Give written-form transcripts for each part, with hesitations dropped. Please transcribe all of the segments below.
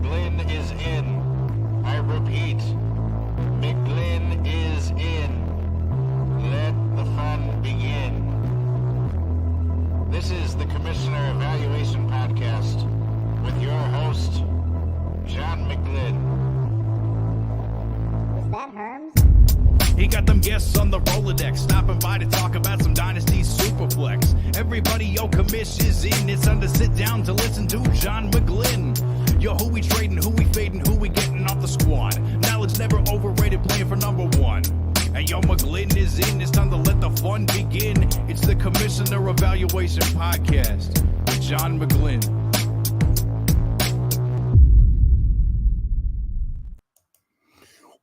McGlynn is in. I repeat, McGlynn is in. Let the fun begin. This is the Commissioner Evaluation Podcast with your host, John McGlynn. Is that Herms? He got them guests on the Rolodex, stopping by to talk about some Dynasty Superflex. Everybody, yo, commish is in. It's time to sit down to listen to John McGlynn. Yo, who we trading, who we fading, who we getting off the squad. Knowledge never overrated, playing for number one. And yo, McGlynn is in. It's time to let the fun begin. It's the Commissioner Evaluation Podcast with John McGlynn.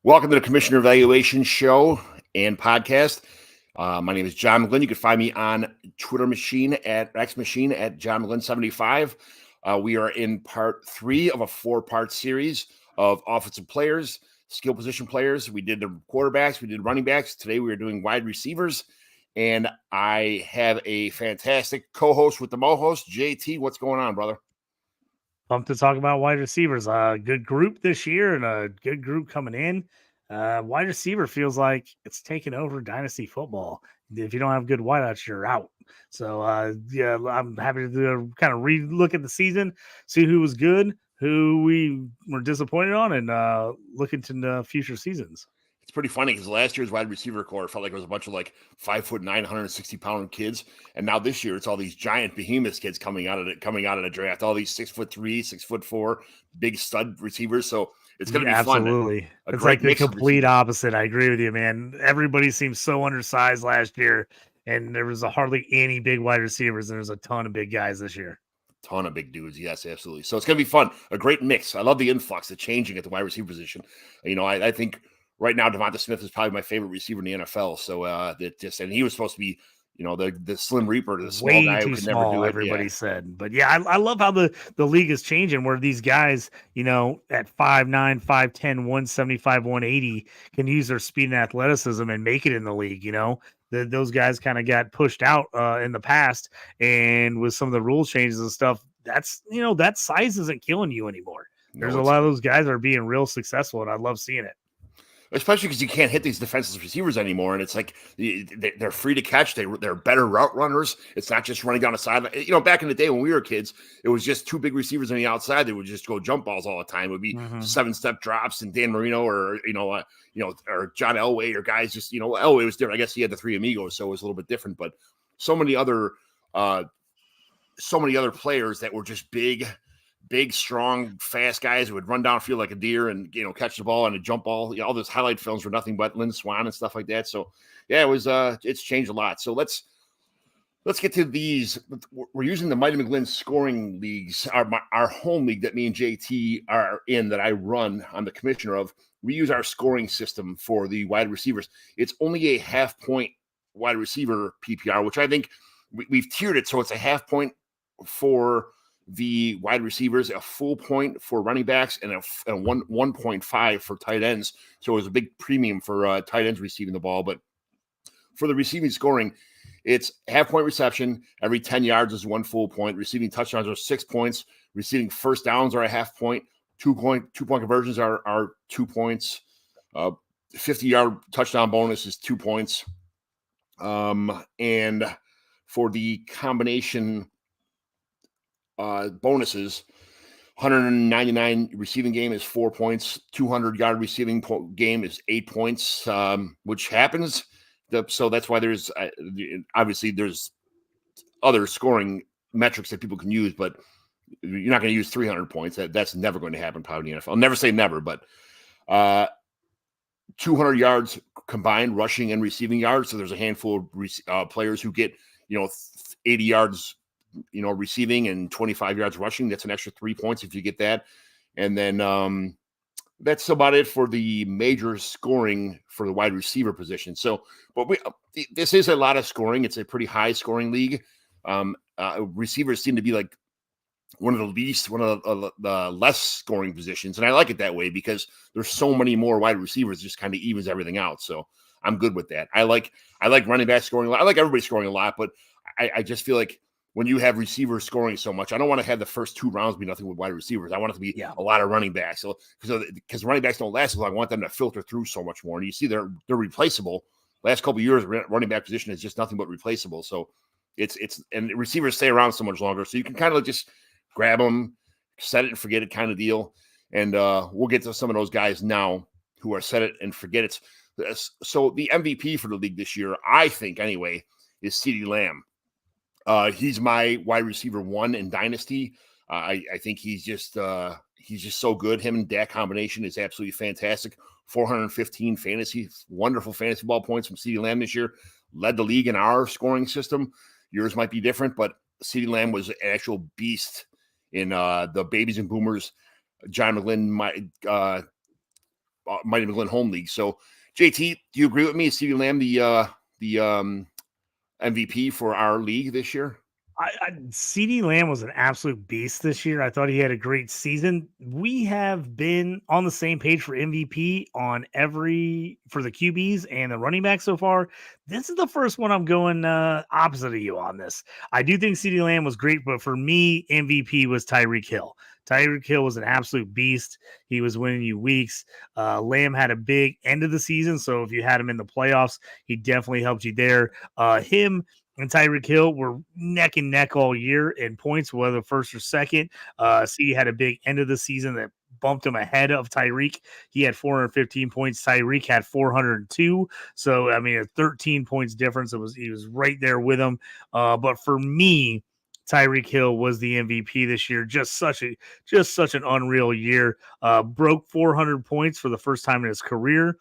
Welcome to the Commissioner Evaluation Show and Podcast. My name is John McGlynn. You can find me on Twitter machine at John McGlynn 75. We are in part 3 of a 4-part series of offensive players, skill position players. We did the quarterbacks, we did running backs. Today we are doing wide receivers, and I have a fantastic co-host with the Mo-host, JT. What's going on, brother? Pumped to talk about wide receivers. Good group this year and a good group coming in. Wide receiver feels like it's taken over dynasty football. If you don't have good wideouts, you're out. So, yeah, I'm happy to kind of re-look at the season, see who was good, who we were disappointed on, and look into the future seasons. It's pretty funny because last year's wide receiver core felt like it was a bunch of like 5'9", 160-pound kids, and now this year it's all these giant behemoth kids coming out of the draft. All these 6'3", 6'4", big stud receivers. So it's going to be fun. Absolutely, it's like the complete opposite. I agree with you, man. Everybody seems so undersized last year, and there was hardly any big wide receivers, and there's a ton of big guys this year. Ton of big dudes, yes, absolutely. So it's going to be fun. A great mix. I love the influx, the changing at the wide receiver position. You know, I think. Right now, Devonta Smith is probably my favorite receiver in the NFL. So and he was supposed to be, you know, the Slim Reaper, the small way guy too who could small, never do it. everybody said. But yeah, I love how the league is changing where these guys, you know, at 5'9", 5'10", 175, 180 can use their speed and athleticism and make it in the league. You know, those guys kind of got pushed out in the past, and with some of the rule changes and stuff, that's, you know, that size isn't killing you anymore. There's a lot of those guys that are being real successful, and I love seeing it. Especially because you can't hit these defenseless receivers anymore, and it's like they're free to catch. They're better route runners. It's not just running down the sideline. You know, back in the day when we were kids, it was just 2 big receivers on the outside. They would just go jump balls all the time. It would be 7-step drops, and Dan Marino or or John Elway or guys just, you know, Elway was different. I guess he had the 3 amigos, so it was a little bit different. But so many other players that were just big, strong, fast guys who would run downfield like a deer and, you know, catch the ball on a jump ball. You know, all those highlight films were nothing but Lynn Swan and stuff like that. So, yeah, it was it's changed a lot. So let's get to these. We're using the Mighty McGlynn scoring leagues, our home league that me and JT are in, that I run. I'm the commissioner of. We use our scoring system for the wide receivers. It's only a half-point wide receiver PPR, which I think we've tiered it so it's a half point for the wide receivers, a full point for running backs, and a 1.5 for tight ends. So it was a big premium for tight ends receiving the ball. But for the receiving scoring, it's half-point reception. Every 10 yards is 1 full point. Receiving touchdowns are 6 points. Receiving first downs are a half point. 2-point conversions are 2 points. 50-yard touchdown bonus is 2 points. And for the combination bonuses, 199 receiving game is 4 points. 200-yard receiving game is 8 points, which happens. So that's why there's obviously there's other scoring metrics that people can use, but you're not going to use 300 points. That's never going to happen probably in the NFL. I'll never say never, but 200 yards combined, rushing and receiving yards. So there's a handful of players who get, you know, 80 yards, you know, receiving and 25 yards rushing. That's an extra 3 points if you get that. And then that's about it for the major scoring for the wide receiver position. So, but this is a lot of scoring. It's a pretty high scoring league. Receivers seem to be like one of the less scoring positions. And I like it that way because there's so many more wide receivers, just kind of evens everything out. So I'm good with that. I like running back scoring a lot. I like everybody scoring a lot, but I just feel like when you have receivers scoring so much. I don't want to have the first 2 rounds be nothing with wide receivers. I want it to be a lot of running backs. So because running backs don't last as long, I want them to filter through so much more. And you see they're replaceable. Last couple of years, running back position is just nothing but replaceable. So and receivers stay around so much longer. So you can kind of just grab them, set it and forget it kind of deal. And we'll get to some of those guys now who are set it and forget it. So the MVP for the league this year, I think anyway, is CeeDee Lamb. He's my wide receiver 1 in Dynasty. I think he's just so good. Him and Dak combination is absolutely fantastic. 415 wonderful fantasy ball points from CeeDee Lamb this year. Led the league in our scoring system. Yours might be different, but CeeDee Lamb was an actual beast in the Babies and Boomers, John McGlynn, Mighty McGlynn home league. So, JT, do you agree with me? Is CeeDee Lamb the MVP for our league this year? CeeDee Lamb was an absolute beast this year. I thought he had a great season. We have been on the same page for MVP for the QBs and the running back so far. This is the first one I'm going opposite of you on this. I do think CeeDee Lamb was great, but for me, MVP was Tyreek Hill. Tyreek Hill was an absolute beast. He was winning you weeks. Lamb had a big end of the season, so if you had him in the playoffs, he definitely helped you there. Him and Tyreek Hill were neck and neck all year in points, whether first or second. CeeDee had a big end of the season that bumped him ahead of Tyreek. He had 415 points. Tyreek had 402. So, I mean, a 13 points difference. He was right there with him. But for me, Tyreek Hill was the MVP this year. Just such an unreal year. Broke 400 points for the first time in his career.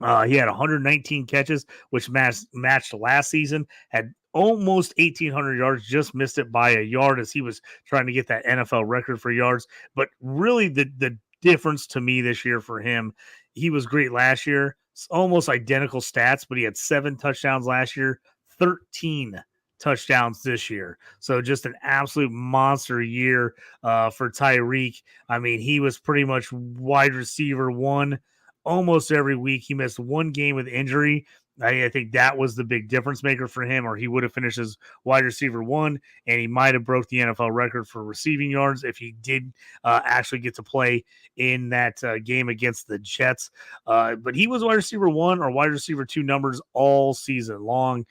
He had 119 catches, which matched last season, had almost 1,800 yards, just missed it by a yard as he was trying to get that NFL record for yards. But really the difference to me this year for him, he was great last year. It's almost identical stats, but he had 7 touchdowns last year, 13 touchdowns this year. So just an absolute monster year for Tyreek. I mean, he was pretty much wide receiver 1 almost every week. He missed 1 game with injury. I think that was the big difference maker for him, or he would have finished as wide receiver 1, and he might have broke the NFL record for receiving yards if he did actually get to play in that game against the Jets. But he was wide receiver 1 or wide receiver 2 numbers all season long.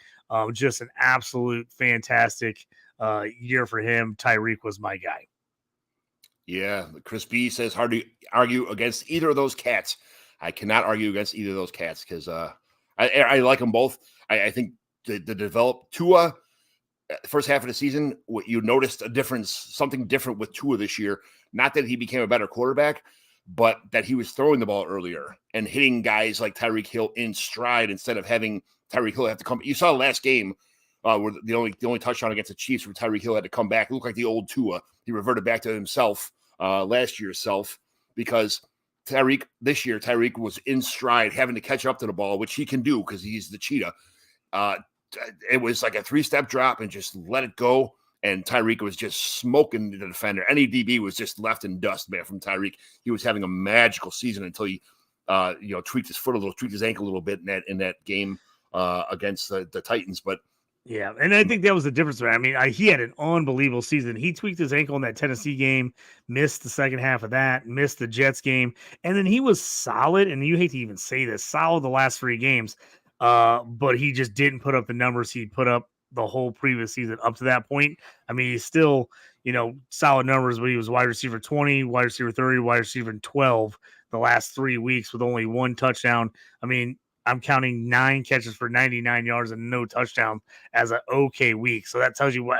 Just an absolute fantastic year for him. Tyreek was my guy. Yeah, Chris B says hard to argue against either of those cats. I cannot argue against either of those cats because I like them both. I think the develop Tua first half of the season, you noticed a difference, something different with Tua this year. Not that he became a better quarterback, but that he was throwing the ball earlier and hitting guys like Tyreek Hill in stride instead of having Tyreek Hill have to come. You saw the last game where the only touchdown against the Chiefs where Tyreek Hill had to come back. It looked like the old Tua. He reverted back to himself, last year's self, because Tyreek was in stride, having to catch up to the ball, which he can do because he's the cheetah. It was like a 3-step drop and just let it go. And Tyreek was just smoking the defender. Any DB was just left in dust, man, from Tyreek. He was having a magical season until he, tweaked his foot a little, tweaked his ankle a little bit in that game against the Titans. But yeah, and I think that was the difference. I mean, he had an unbelievable season. He tweaked his ankle in that Tennessee game, missed the second half of that, missed the Jets game, and then he was solid, and you hate to even say this, solid the last 3 games, but he just didn't put up the numbers he put up the whole previous season up to that point. I mean, he's still, solid numbers, but he was wide receiver 20, wide receiver 30, wide receiver 12 the last 3 weeks with only 1 touchdown. I mean, I'm counting 9 catches for 99 yards and no touchdown as an okay week. So that tells you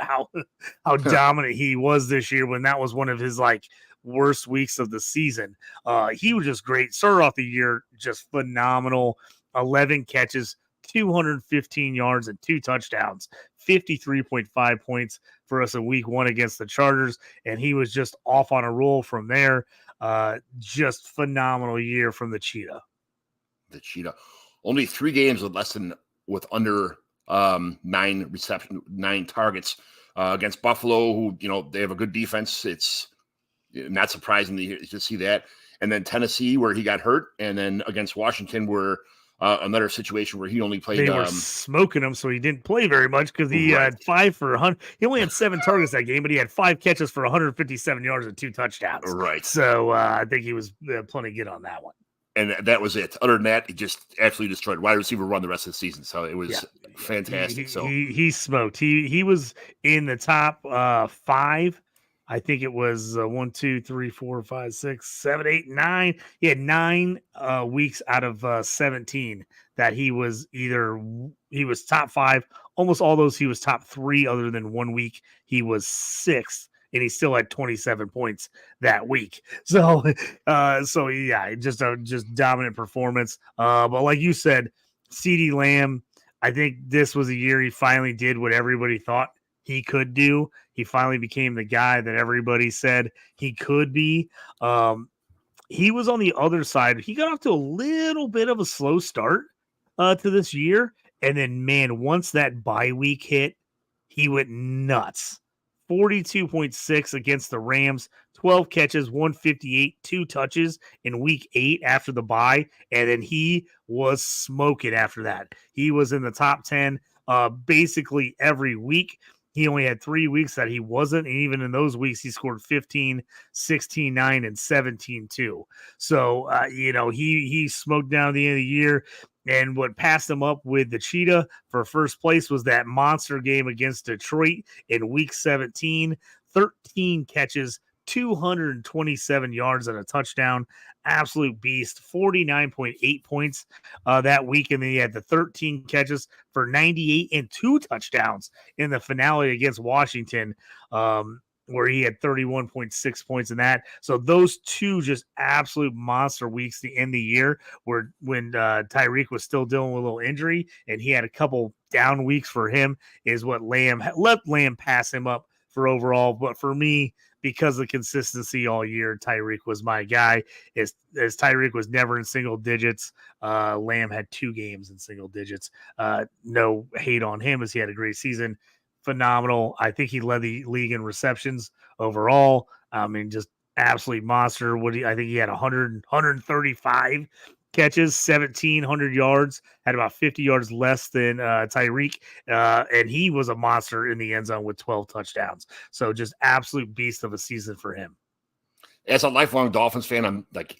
how dominant he was this year when that was one of his worst weeks of the season. He was just great. Started off the year just phenomenal. 11 catches, 215 yards and 2 touchdowns, 53.5 points for us in week 1 against the Chargers. And he was just off on a roll from there. Just phenomenal year from the Cheetah. The Cheetah. Only 3 games with under 9 targets against Buffalo, who, they have a good defense. It's not surprising to see that. And then Tennessee, where he got hurt, and then against Washington, where another situation where he only played. They were smoking him, so he didn't play very much because he had 5 for 100. He only had 7 targets that game, but he had 5 catches for 157 yards and 2 touchdowns. Right. So I think he was plenty good on that one. And that was it. Other than that, he just absolutely destroyed wide receiver run the rest of the season. So it was fantastic. He smoked. He was in the top 5. I think it was 1, 2, 3, 4, 5, 6, 7, 8, 9. He had 9 weeks out of 17 that he was top 5. Almost all those he was top 3, other than 1 week he was 6th, and he still had 27 points that week. So just dominant performance. But like you said, CeeDee Lamb, I think this was a year he finally did what everybody thought he could do. He finally became the guy that everybody said he could be. He was on the other side. He got off to a little bit of a slow start to this year. And then, man, once that bye week hit, he went nuts. 42.6 against the Rams, 12 catches, 158, 2 touches in week 8 after the bye. And then he was smoking after that. He was in the top 10 basically every week. He only had 3 weeks that he wasn't. And even in those weeks, he scored 15, 16, 9, and 17, 2. So, he smoked down the end of the year. And what passed him up with the Cheetah for first place was that monster game against Detroit in week 17. 13 catches, 227 yards and a touchdown. Absolute beast. 49.8 points that week. And then he had the 13 catches for 98 and 2 touchdowns in the finale against Washington, where he had 31.6 points in that. So those 2 just absolute monster weeks to end the year, where when Tyreek was still dealing with a little injury and he had a couple down weeks for him, is what let Lamb pass him up for overall. But for me, because of consistency all year, Tyreek was my guy. As Tyreek was never in single digits, Lamb had 2 games in single digits. No hate on him, as he had a great season. Phenomenal. I think he led the league in receptions overall. I mean, just absolute monster. I think he had 135 catches, 1,700 yards, had about 50 yards less than Tyreek. And he was a monster in the end zone with 12 touchdowns. So just absolute beast of a season for him. As a lifelong Dolphins fan, I'm like,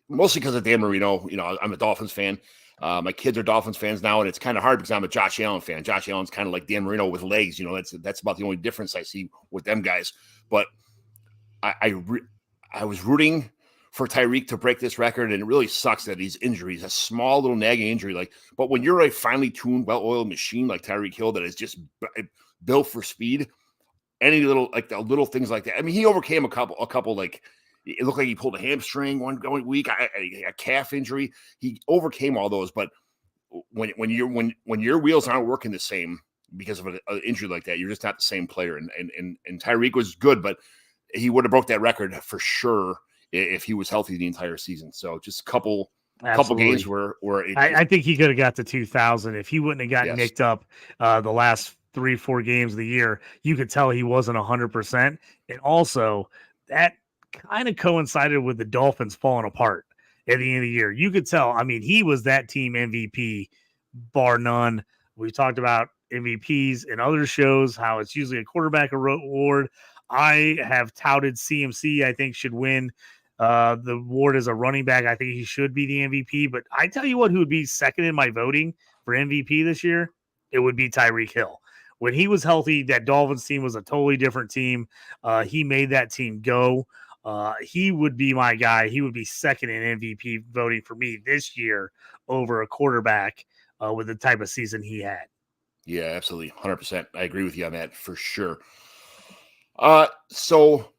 mostly because of Dan Marino, I'm a Dolphins fan. My kids are Dolphins fans now, and it's kind of hard because I'm a Josh Allen fan. Josh Allen's kind of like Dan Marino with legs. That's about the only difference I see with them guys. But I was rooting for Tyreek to break this record, and it really sucks that he's injuries, a small little nagging injury. But when you're a finely tuned, well-oiled machine like Tyreek Hill that is just built for speed, any little the little things like that. I mean, he overcame a couple like. It looked like he pulled a hamstring one week, a calf injury. He overcame all those, but when your wheels aren't working the same because of an injury like that, you're just not the same player. And Tyreek was good, but he would have broke that record for sure if he was healthy the entire season. So just a couple games where I think he could have got to 2,000 if he wouldn't have gotten nicked up the last 3-4 games of the year. You could tell he wasn't 100%, and also that kind of coincided with the Dolphins falling apart at the end of the year. You could tell. I mean, he was that team MVP, bar none. We talked about MVPs in other shows, how it's usually a quarterback award. I have touted CMC, I think, should win the award as a running back. I think he should be the MVP. But I tell you what, who would be second in my voting for MVP this year? It would be Tyreek Hill. When he was healthy, that Dolphins team was a totally different team. He made that team go. He would be my guy. He would be second in MVP voting for me this year over a quarterback with the type of season he had. Yeah, absolutely. 100%. I agree with you on that for sure. So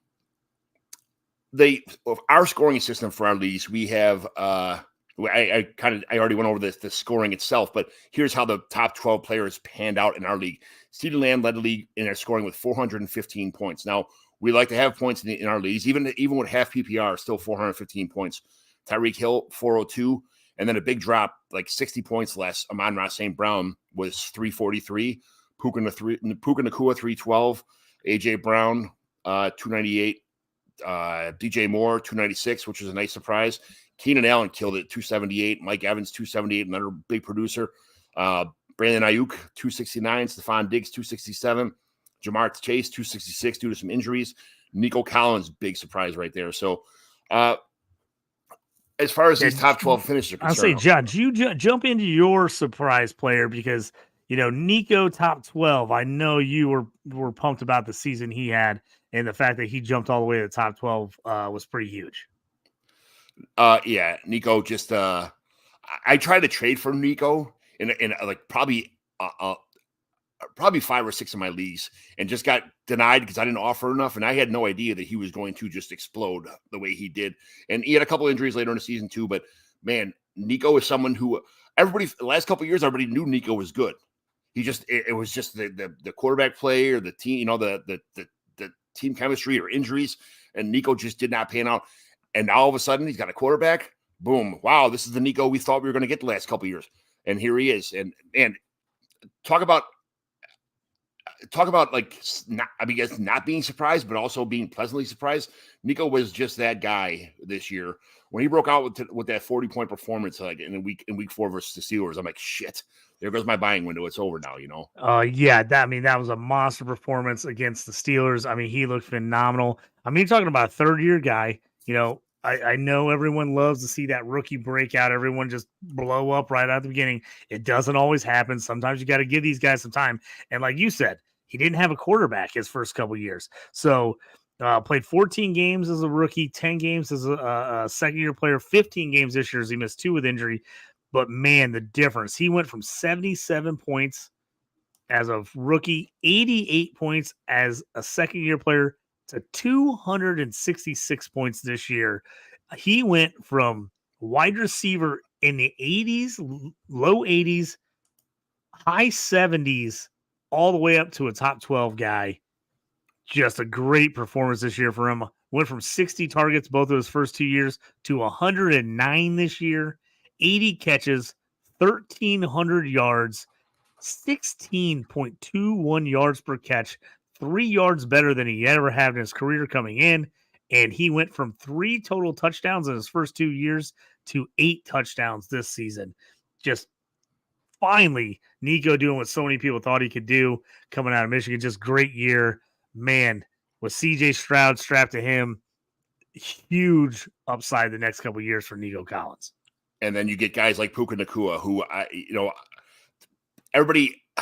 our scoring system for our leagues, we have, I already went over the scoring itself, but here's how the top 12 players panned out in our league. CeeDee Lamb led the league in their scoring with 415 points. Now, we like to have points in our leagues, even with half PPR, still 415 points. Tyreek Hill, 402, and then a big drop, like 60 points less. Amon-Ra St. Brown was 343. Puka Nacua, 312. A.J. Brown, 298. DJ Moore, 296, which was a nice surprise. Keenan Allen killed it, 278. Mike Evans, 278, another big producer. Brandon Ayuk, 269. Stephon Diggs, 267. Jamar Chase, 266 due to some injuries. Nico Collins, big surprise right there. So, as far as these top 12 finishes are concerned, I'll say, Judge, you jump into your surprise player because, Nico top 12. I know you were pumped about the season he had, and the fact that he jumped all the way to the top 12 was pretty huge. Yeah, Nico just I tried to trade for Nico in like probably 5 or 6 of my leagues and just got denied because I didn't offer enough. And I had no idea that he was going to just explode the way he did. And he had a couple injuries later in the season too. But man, Nico is someone who the last couple of years, everybody knew Nico was good. He just, it was just the quarterback play or the team, the team chemistry or injuries. And Nico just did not pan out. And now all of a sudden he's got a quarterback. Boom. Wow. This is the Nico we thought we were going to get the last couple of years. And here he is. And talk about like not being surprised, but also being pleasantly surprised. Nico was just that guy this year when he broke out with that 40-point performance, like in week 4 versus the Steelers. I'm like, shit, there goes my buying window. It's over now, Yeah, that was a monster performance against the Steelers. I mean, he looked phenomenal. I mean, you're talking about a third-year guy. I know everyone loves to see that rookie breakout. Everyone just blow up right out the beginning. It doesn't always happen. Sometimes you got to give these guys some time. And like you said, he didn't have a quarterback his first couple of years. So played 14 games as a rookie, 10 games as a second-year player, 15 games this year as he missed 2 with injury. But, man, the difference. He went from 77 points as a rookie, 88 points as a second-year player, to 266 points this year. He went from wide receiver in the 80s, low 80s, high 70s, all the way up to a top 12 guy. Just a great performance this year for him. Went from 60 targets both of his first 2 years to 109 this year, 80 catches, 1,300 yards, 16.21 yards per catch, 3 yards better than he ever had in his career coming in. And he went from 3 total touchdowns in his first 2 years to 8 touchdowns this season. Just finally, Nico doing what so many people thought he could do coming out of Michigan. Just great year. Man, with CJ Stroud strapped to him, huge upside the next couple of years for Nico Collins. And then you get guys like Puka Nacua, who, everybody –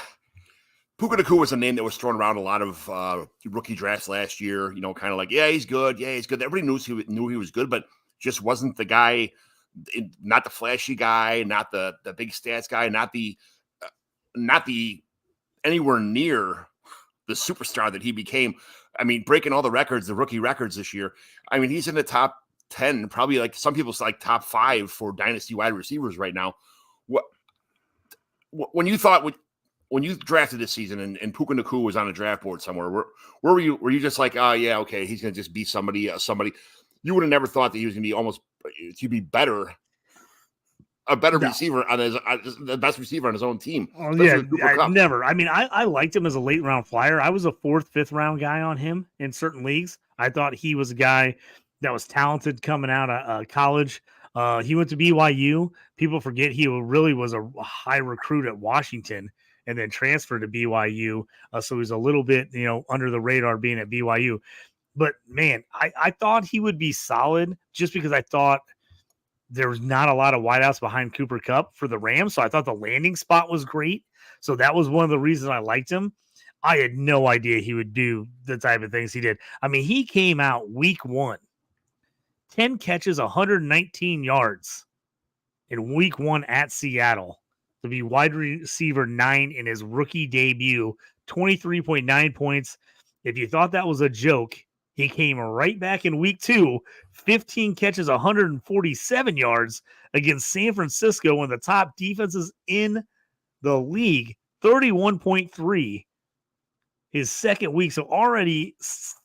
Puka Nacua was a name that was thrown around a lot of rookie drafts last year. Kind of like, yeah, he's good. Yeah, he's good. Everybody knew he was good, but just wasn't the guy, not the flashy guy, not the big stats guy, not the anywhere near the superstar that he became. I mean, breaking all the records, the rookie records this year. I mean, he's in the top 10, probably like some people's like top 5 for dynasty wide receivers right now. When you drafted this season and Puka Nacua was on a draft board somewhere, where were you? Were you just like, oh yeah, okay, he's gonna just be somebody? You would have never thought that he was gonna be a better receiver on the best receiver on his own team. Oh yeah, never. I mean, I liked him as a late round flyer. I was a 4th, 5th round guy on him in certain leagues. I thought he was a guy that was talented coming out of college. He went to BYU. People forget he really was a high recruit at Washington, and then transferred to BYU. So he was a little bit, under the radar being at BYU. But, man, I thought he would be solid just because I thought there was not a lot of wideouts behind Cooper Kupp for the Rams. So I thought the landing spot was great. So that was one of the reasons I liked him. I had no idea he would do the type of things he did. I mean, he came out week 1, 10 catches, 119 yards in week 1 at Seattle, to be wide receiver 9 in his rookie debut, 23.9 points. If you thought that was a joke, he came right back in week 2, 15 catches, 147 yards against San Francisco, one of the top defenses in the league, 31.3 his second week. So already,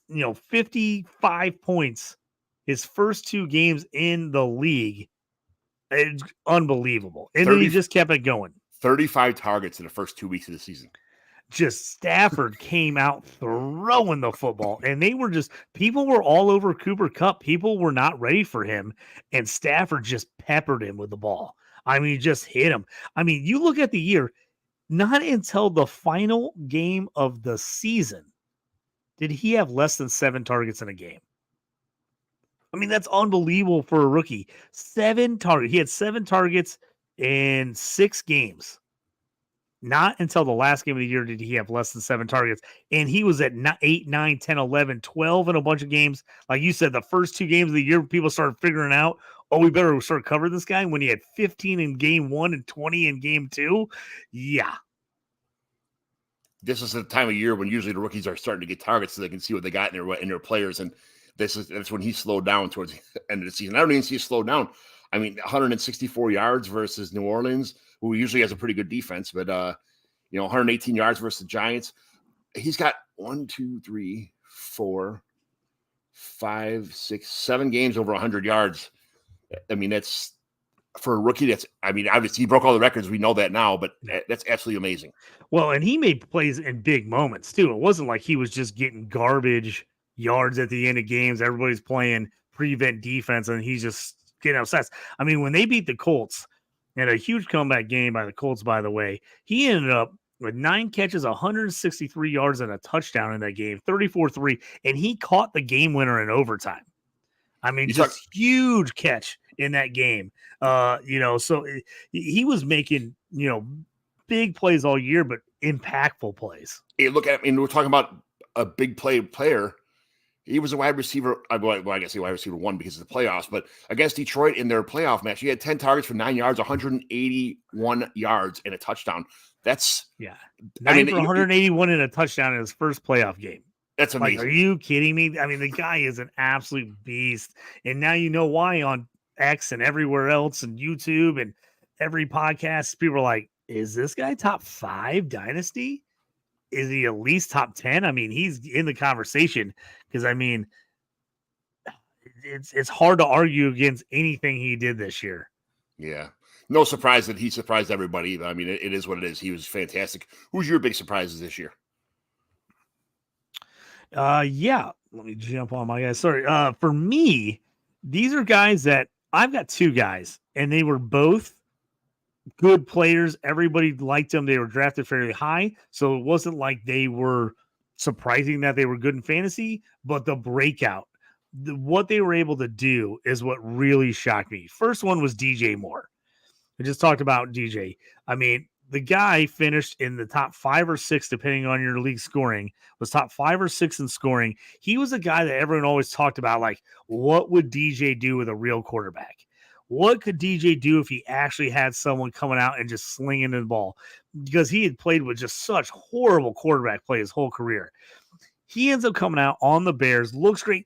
55 points his first 2 games in the league. It's unbelievable. And then he just kept it going. 35 targets in the first 2 weeks of the season. just Stafford came out throwing the football, and people were all over Cooper Kupp. People were not ready for him, and Stafford just peppered him with the ball. I mean, just hit him. I mean, you look at the year, not until the final game of the season did he have less than 7 targets in a game. I mean, that's unbelievable for a rookie. 7 targets. He had 7 targets in 6 games. Not until the last game of the year did he have less than 7 targets. And he was at 8, 9, 10, 11, 12 in a bunch of games. Like you said, the first 2 games of the year, people started figuring out, we better start covering this guy. When he had 15 in game 1 and 20 in game 2. Yeah. This is the time of year when usually the rookies are starting to get targets so they can see what they got in their players. And that's when he slowed down towards the end of the season. I don't even see he slowed down. I mean, 164 yards versus New Orleans, who usually has a pretty good defense, but 118 yards versus the Giants. He's got 1, 2, 3, 4, 5, 6, 7 games over 100 yards. I mean, that's for a rookie. Obviously he broke all the records. We know that now, but that's absolutely amazing. Well, and he made plays in big moments too. It wasn't like he was just getting garbage yards at the end of games. Everybody's playing prevent defense, and he's just getting obsessed. I mean, when they beat the Colts, and a huge comeback game by the Colts, by the way, he ended up with 9 catches, 163 yards, and a touchdown in that game, 34-3, and he caught the game winner in overtime. I mean, huge catch in that game. So he was making, big plays all year, but impactful plays. Hey, we're talking about a big player. He was a wide receiver. Well, I guess he wide receiver 1 because of the playoffs, but against Detroit in their playoff match, he had 10 targets for 9 yards, 181 yards, and a touchdown. That's 9 for 181 and a touchdown in his first playoff game. That's amazing. Like, are you kidding me? I mean, the guy is an absolute beast. And now you know why on X and everywhere else and YouTube and every podcast, people are like, is this guy top 5 dynasty? Is he at least top 10? I mean, he's in the conversation because, I mean, it's hard to argue against anything he did this year. Yeah. No surprise that he surprised everybody either. I mean, it is what it is. He was fantastic. Who's your big surprises this year? Yeah. Let me jump on my guys. Sorry. For me, these are guys that I've got 2 guys, and they were both good players. Everybody liked them. They were drafted fairly high, so it wasn't like they were surprising that they were good in fantasy, but the breakout, what they were able to do is what really shocked me. First one was DJ Moore. I just talked about DJ. I mean, the guy finished in the top 5 or 6, depending on your league scoring, was top 5 or 6 in scoring. He was a guy that everyone always talked about, like, what would DJ do with a real quarterback? What could DJ do if he actually had someone coming out and just slinging the ball? Because he had played with just such horrible quarterback play his whole career. He ends up coming out on the Bears, looks great.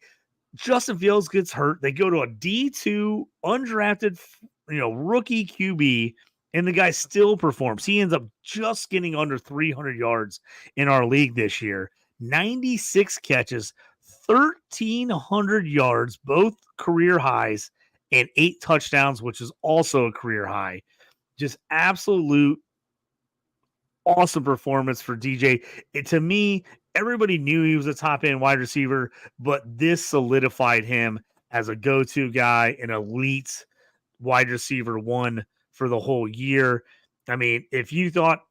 Justin Fields gets hurt. They go to a D2 undrafted, rookie QB, and the guy still performs. He ends up just getting under 300 yards in our league this year. 96 catches, 1,300 yards, both career highs, and 8 touchdowns, which is also a career high. Just absolute awesome performance for DJ. To me, everybody knew he was a top-end wide receiver, but this solidified him as a go-to guy, an elite wide receiver 1 for the whole year. I mean, if you thought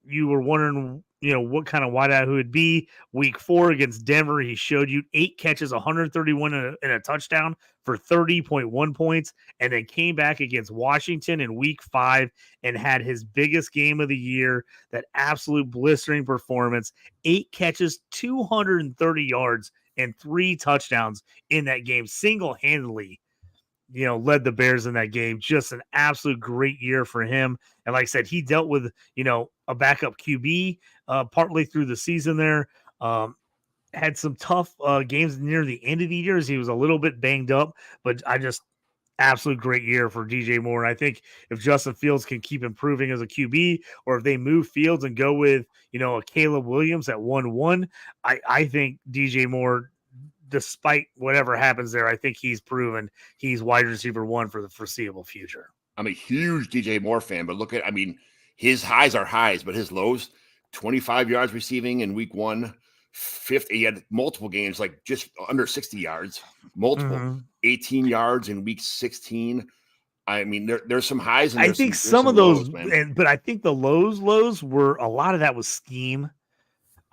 you were wondering, what kind of wideout who would be, week 4 against Denver, he showed you 8 catches, 131 and a touchdown for 30.1 points, and then came back against Washington in week 5 and had his biggest game of the year, that absolute blistering performance, 8 catches, 230 yards, and 3 touchdowns in that game, single-handedly, led the Bears in that game. Just an absolute great year for him. And like I said, he dealt with, a backup QB partly through the season there. Had some tough games near the end of the year as he was a little bit banged up, but absolute great year for DJ Moore. And I think if Justin Fields can keep improving as a QB, or if they move Fields and go with, a Caleb Williams at 1-1, I think DJ Moore, despite whatever happens there, I think he's proven he's wide receiver 1 for the foreseeable future. I'm a huge DJ Moore fan, but his highs are highs, but his lows, 25 yards receiving in week 1. 50. He had multiple games, like just under 60 yards, multiple 18 yards in week 16. I mean, there's some highs and I think some of those, but I think the lows were a lot of that was scheme.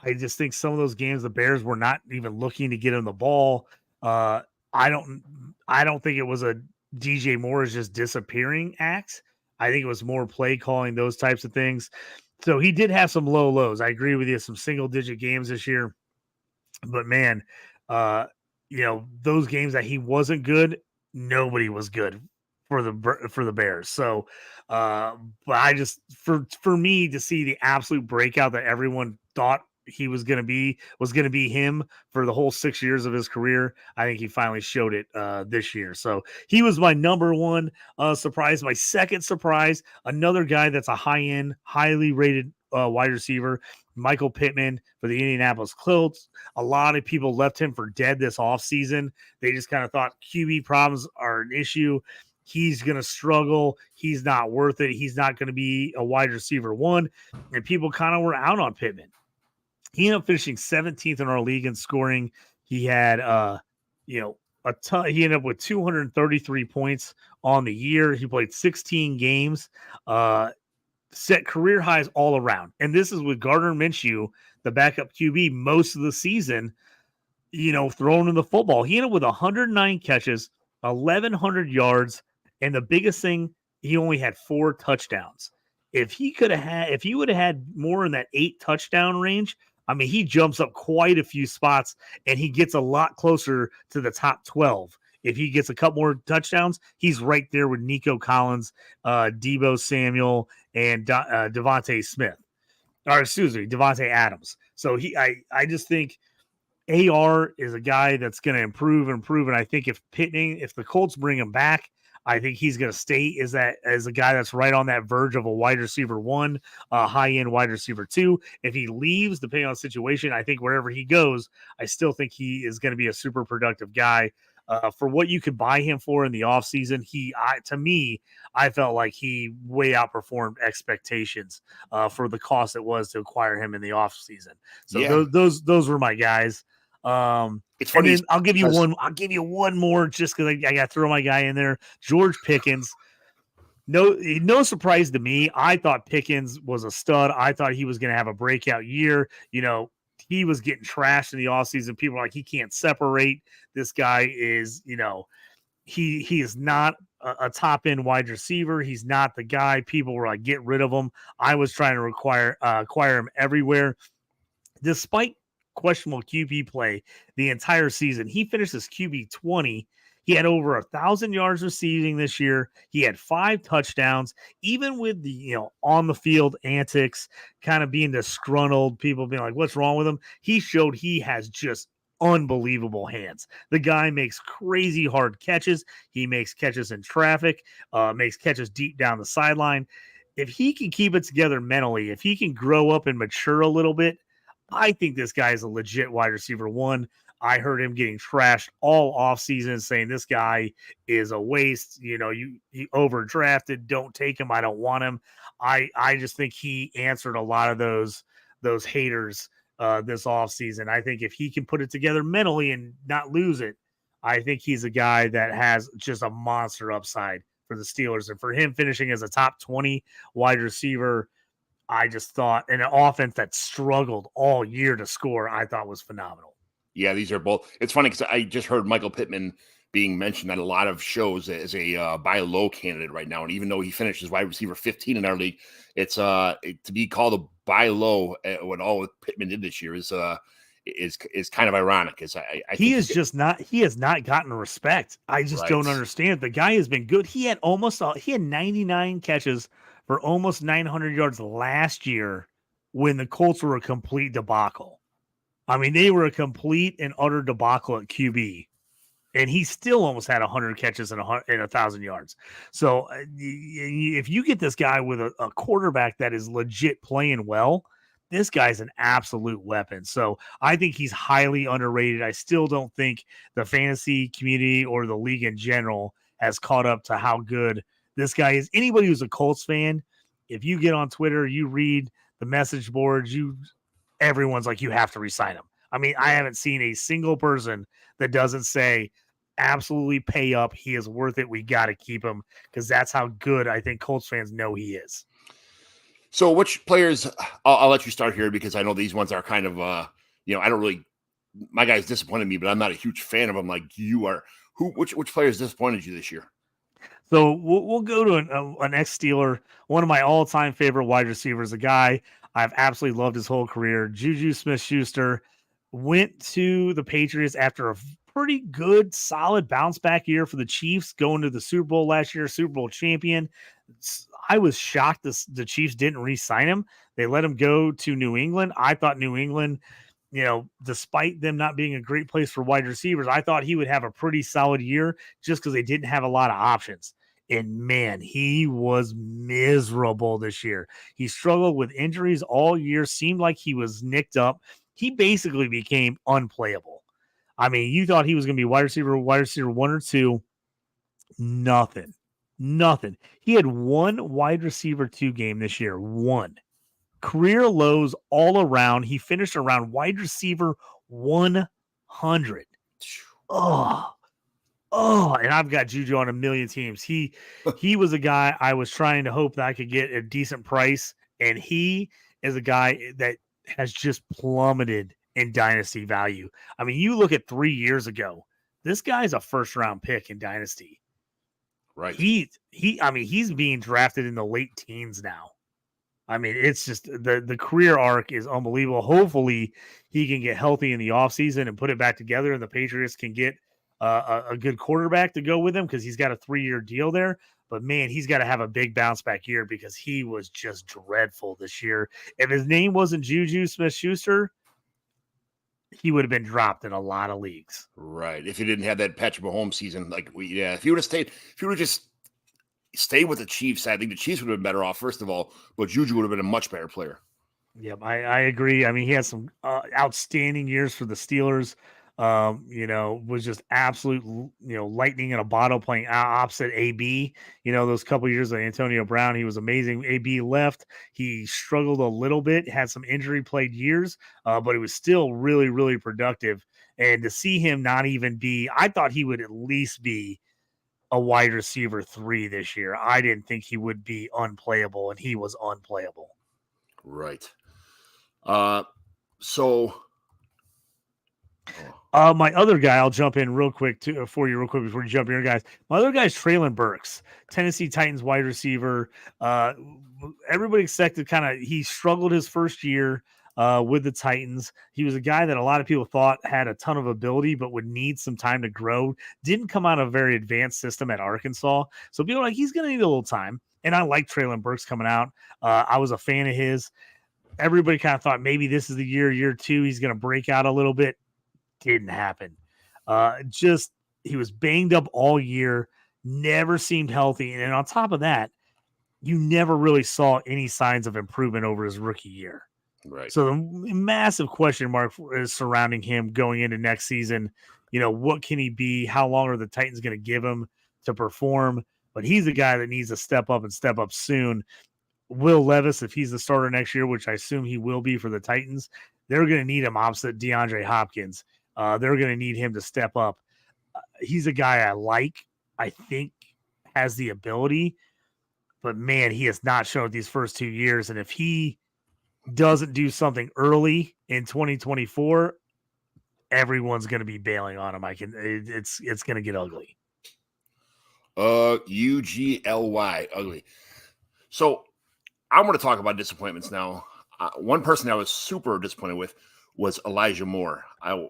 I just think some of those games the Bears were not even looking to get him the ball. I don't think it was a DJ Moore is just disappearing act. I think it was more play calling, those types of things. So he did have some low lows. I agree with you. Some single digit games this year, but man, those games that he wasn't good, nobody was good for the Bears. So, but I just for me to see the absolute breakout that everyone thought he was going to be him for the whole 6 years of his career. I think he finally showed it this year. So he was my number one surprise. My second surprise, another guy that's a high-end, highly rated wide receiver, Michael Pittman for the Indianapolis Colts. A lot of people left him for dead this offseason. They just kind of thought QB problems are an issue. He's going to struggle. He's not worth it. He's not going to be a wide receiver one. And people kind of were out on Pittman. He ended up finishing 17th in our league in scoring. He had, he ended up with 233 points on the year. He played 16 games, set career highs all around. And this is with Gardner Minshew, the backup QB, most of the season, throwing in the football. He ended up with 109 catches, 1,100 yards, and the biggest thing, he only had 4 touchdowns. If he would have had more in that 8 touchdown range, I mean, he jumps up quite a few spots and he gets a lot closer to the top 12. If he gets a couple more touchdowns, he's right there with Nico Collins, Deebo Samuel, and Devontae Adams. So I just think AR is a guy that's going to improve. And I think if the Colts bring him back, I think he's going to stay as a guy that's right on that verge of a wide receiver 1, high-end wide receiver 2. If he leaves, depending on the situation, I think wherever he goes, I still think he is going to be a super productive guy. For what you could buy him for in the offseason, I felt like he way outperformed expectations for the cost it was to acquire him in the offseason. So yeah. those were my guys. It's funny. I'll give you one more just because I got to throw my guy in there. George Pickens. No surprise to me. I thought Pickens was a stud. I thought he was going to have a breakout year. He was getting trashed in the offseason. People are like, he can't separate. This guy is, he is not a top end wide receiver. He's not the guy. People were like, get rid of him. I was trying to acquire him everywhere. Despite questionable QB play the entire season, he finished as QB 20. He had over 1,000 yards receiving this year. He had 5 touchdowns, even with the on the field antics, kind of being disgruntled, people being like, what's wrong with him? He showed he has just unbelievable hands. The guy makes crazy hard catches. He makes catches in traffic, makes catches deep down the sideline. If he can keep it together mentally, if he can grow up and mature a little bit, I think this guy is a legit wide receiver 1. I heard him getting trashed all offseason saying this guy is a waste. He overdrafted. Don't take him. I don't want him. I just think he answered a lot of those haters this offseason. I think if he can put it together mentally and not lose it, I think he's a guy that has just a monster upside for the Steelers. And for him finishing as a top 20 wide receiver, I just thought an offense that struggled all year to score, I thought was phenomenal. Yeah, these are both. It's funny because I just heard Michael Pittman being mentioned at a lot of shows as a buy low candidate right now. And even though he finished as wide receiver 15 in our league, it's to be called a buy low when all Pittman did this year is kind of ironic. He has not gotten respect. I just don't understand. The guy has been good. He had 99 catches for almost 900 yards last year when the Colts were a complete debacle. I mean, they were a complete and utter debacle at QB, and he still almost had 100 catches and 1,000 yards. So if you get this guy with a quarterback that is legit playing well, this guy's an absolute weapon. So I think he's highly underrated. I still don't think the fantasy community or the league in general has caught up to how good this guy is. Anybody who's a Colts fan, if you get on Twitter, you read the message boards, everyone's like, you have to re-sign him. I mean, I haven't seen a single person that doesn't say, absolutely pay up. He is worth it. We got to keep him, because that's how good I think Colts fans know he is. So which players, I'll let you start here, because I know these ones are kind of, I don't really, my guys disappointed me, but I'm not a huge fan of them like you are. Which players disappointed you this year? So we'll go to an ex-Steeler, one of my all-time favorite wide receivers, a guy I've absolutely loved his whole career. Juju Smith-Schuster went to the Patriots after a pretty good, solid bounce-back year for the Chiefs, going to the Super Bowl last year, Super Bowl champion. I was shocked the Chiefs didn't re-sign him. They let him go to New England. I thought New England, despite them not being a great place for wide receivers, I thought he would have a pretty solid year just because they didn't have a lot of options. And man, he was miserable this year. He struggled with injuries all year, seemed like he was nicked up. He basically became unplayable. I mean, you thought he was going to be wide receiver 1 or 2. Nothing. He had one wide receiver 2 game this year. One. Career lows all around. He finished around wide receiver 100. And I've got Juju on a million teams. He was a guy I was trying to hope that I could get a decent price, and he is a guy that has just plummeted in dynasty value. I mean, you look at 3 years ago, this guy's a first-round pick in dynasty. Right. He's being drafted in the late teens now. I mean, it's just the career arc is unbelievable. Hopefully he can get healthy in the offseason and put it back together, and the Patriots can get a good quarterback to go with him, because he's got a 3-year deal there. But man, he's got to have a big bounce back year, because he was just dreadful this year. If his name wasn't Juju Smith-Schuster, he would have been dropped in a lot of leagues. Right. If he didn't have that Patrick Mahomes season, if he would have just stayed with the Chiefs, I think the Chiefs would have been better off, first of all, but Juju would have been a much better player. Yep, I agree. I mean, he had some outstanding years for the Steelers. Was just absolute, lightning in a bottle, playing opposite AB. Those couple years of Antonio Brown, he was amazing. AB left. He struggled a little bit, had some injury played years, but he was still really, really productive. And to see him not even be, I thought he would at least be a wide receiver 3 this year. I didn't think he would be unplayable, and he was unplayable. Right. My other guy, I'll jump in real quick for you before you jump in, guys. My other guy is Treylon Burks, Tennessee Titans wide receiver. Everybody expected he struggled his first year with the Titans. He was a guy that a lot of people thought had a ton of ability, but would need some time to grow. Didn't come out of a very advanced system at Arkansas. So people are like, he's going to need a little time. And I like Treylon Burks coming out. I was a fan of his. Everybody kind of thought maybe this is the year 2, he's going to break out a little bit. Didn't happen. He was banged up all year, never seemed healthy. And on top of that, you never really saw any signs of improvement over his rookie year. Right. So the massive question mark is surrounding him going into next season. What can he be? How long are the Titans going to give him to perform? But he's a guy that needs to step up soon. Will Levis, if he's the starter next year, which I assume he will be for the Titans, they're going to need him opposite DeAndre Hopkins. They're going to need him to step up. He's a guy I think has the ability, but man, he has not shown it these first 2 years. And if he doesn't do something early in 2024, everyone's going to be bailing on him. It's going to get ugly. UGLY, ugly. So I want to talk about disappointments now. One person I was super disappointed with was Elijah Moore.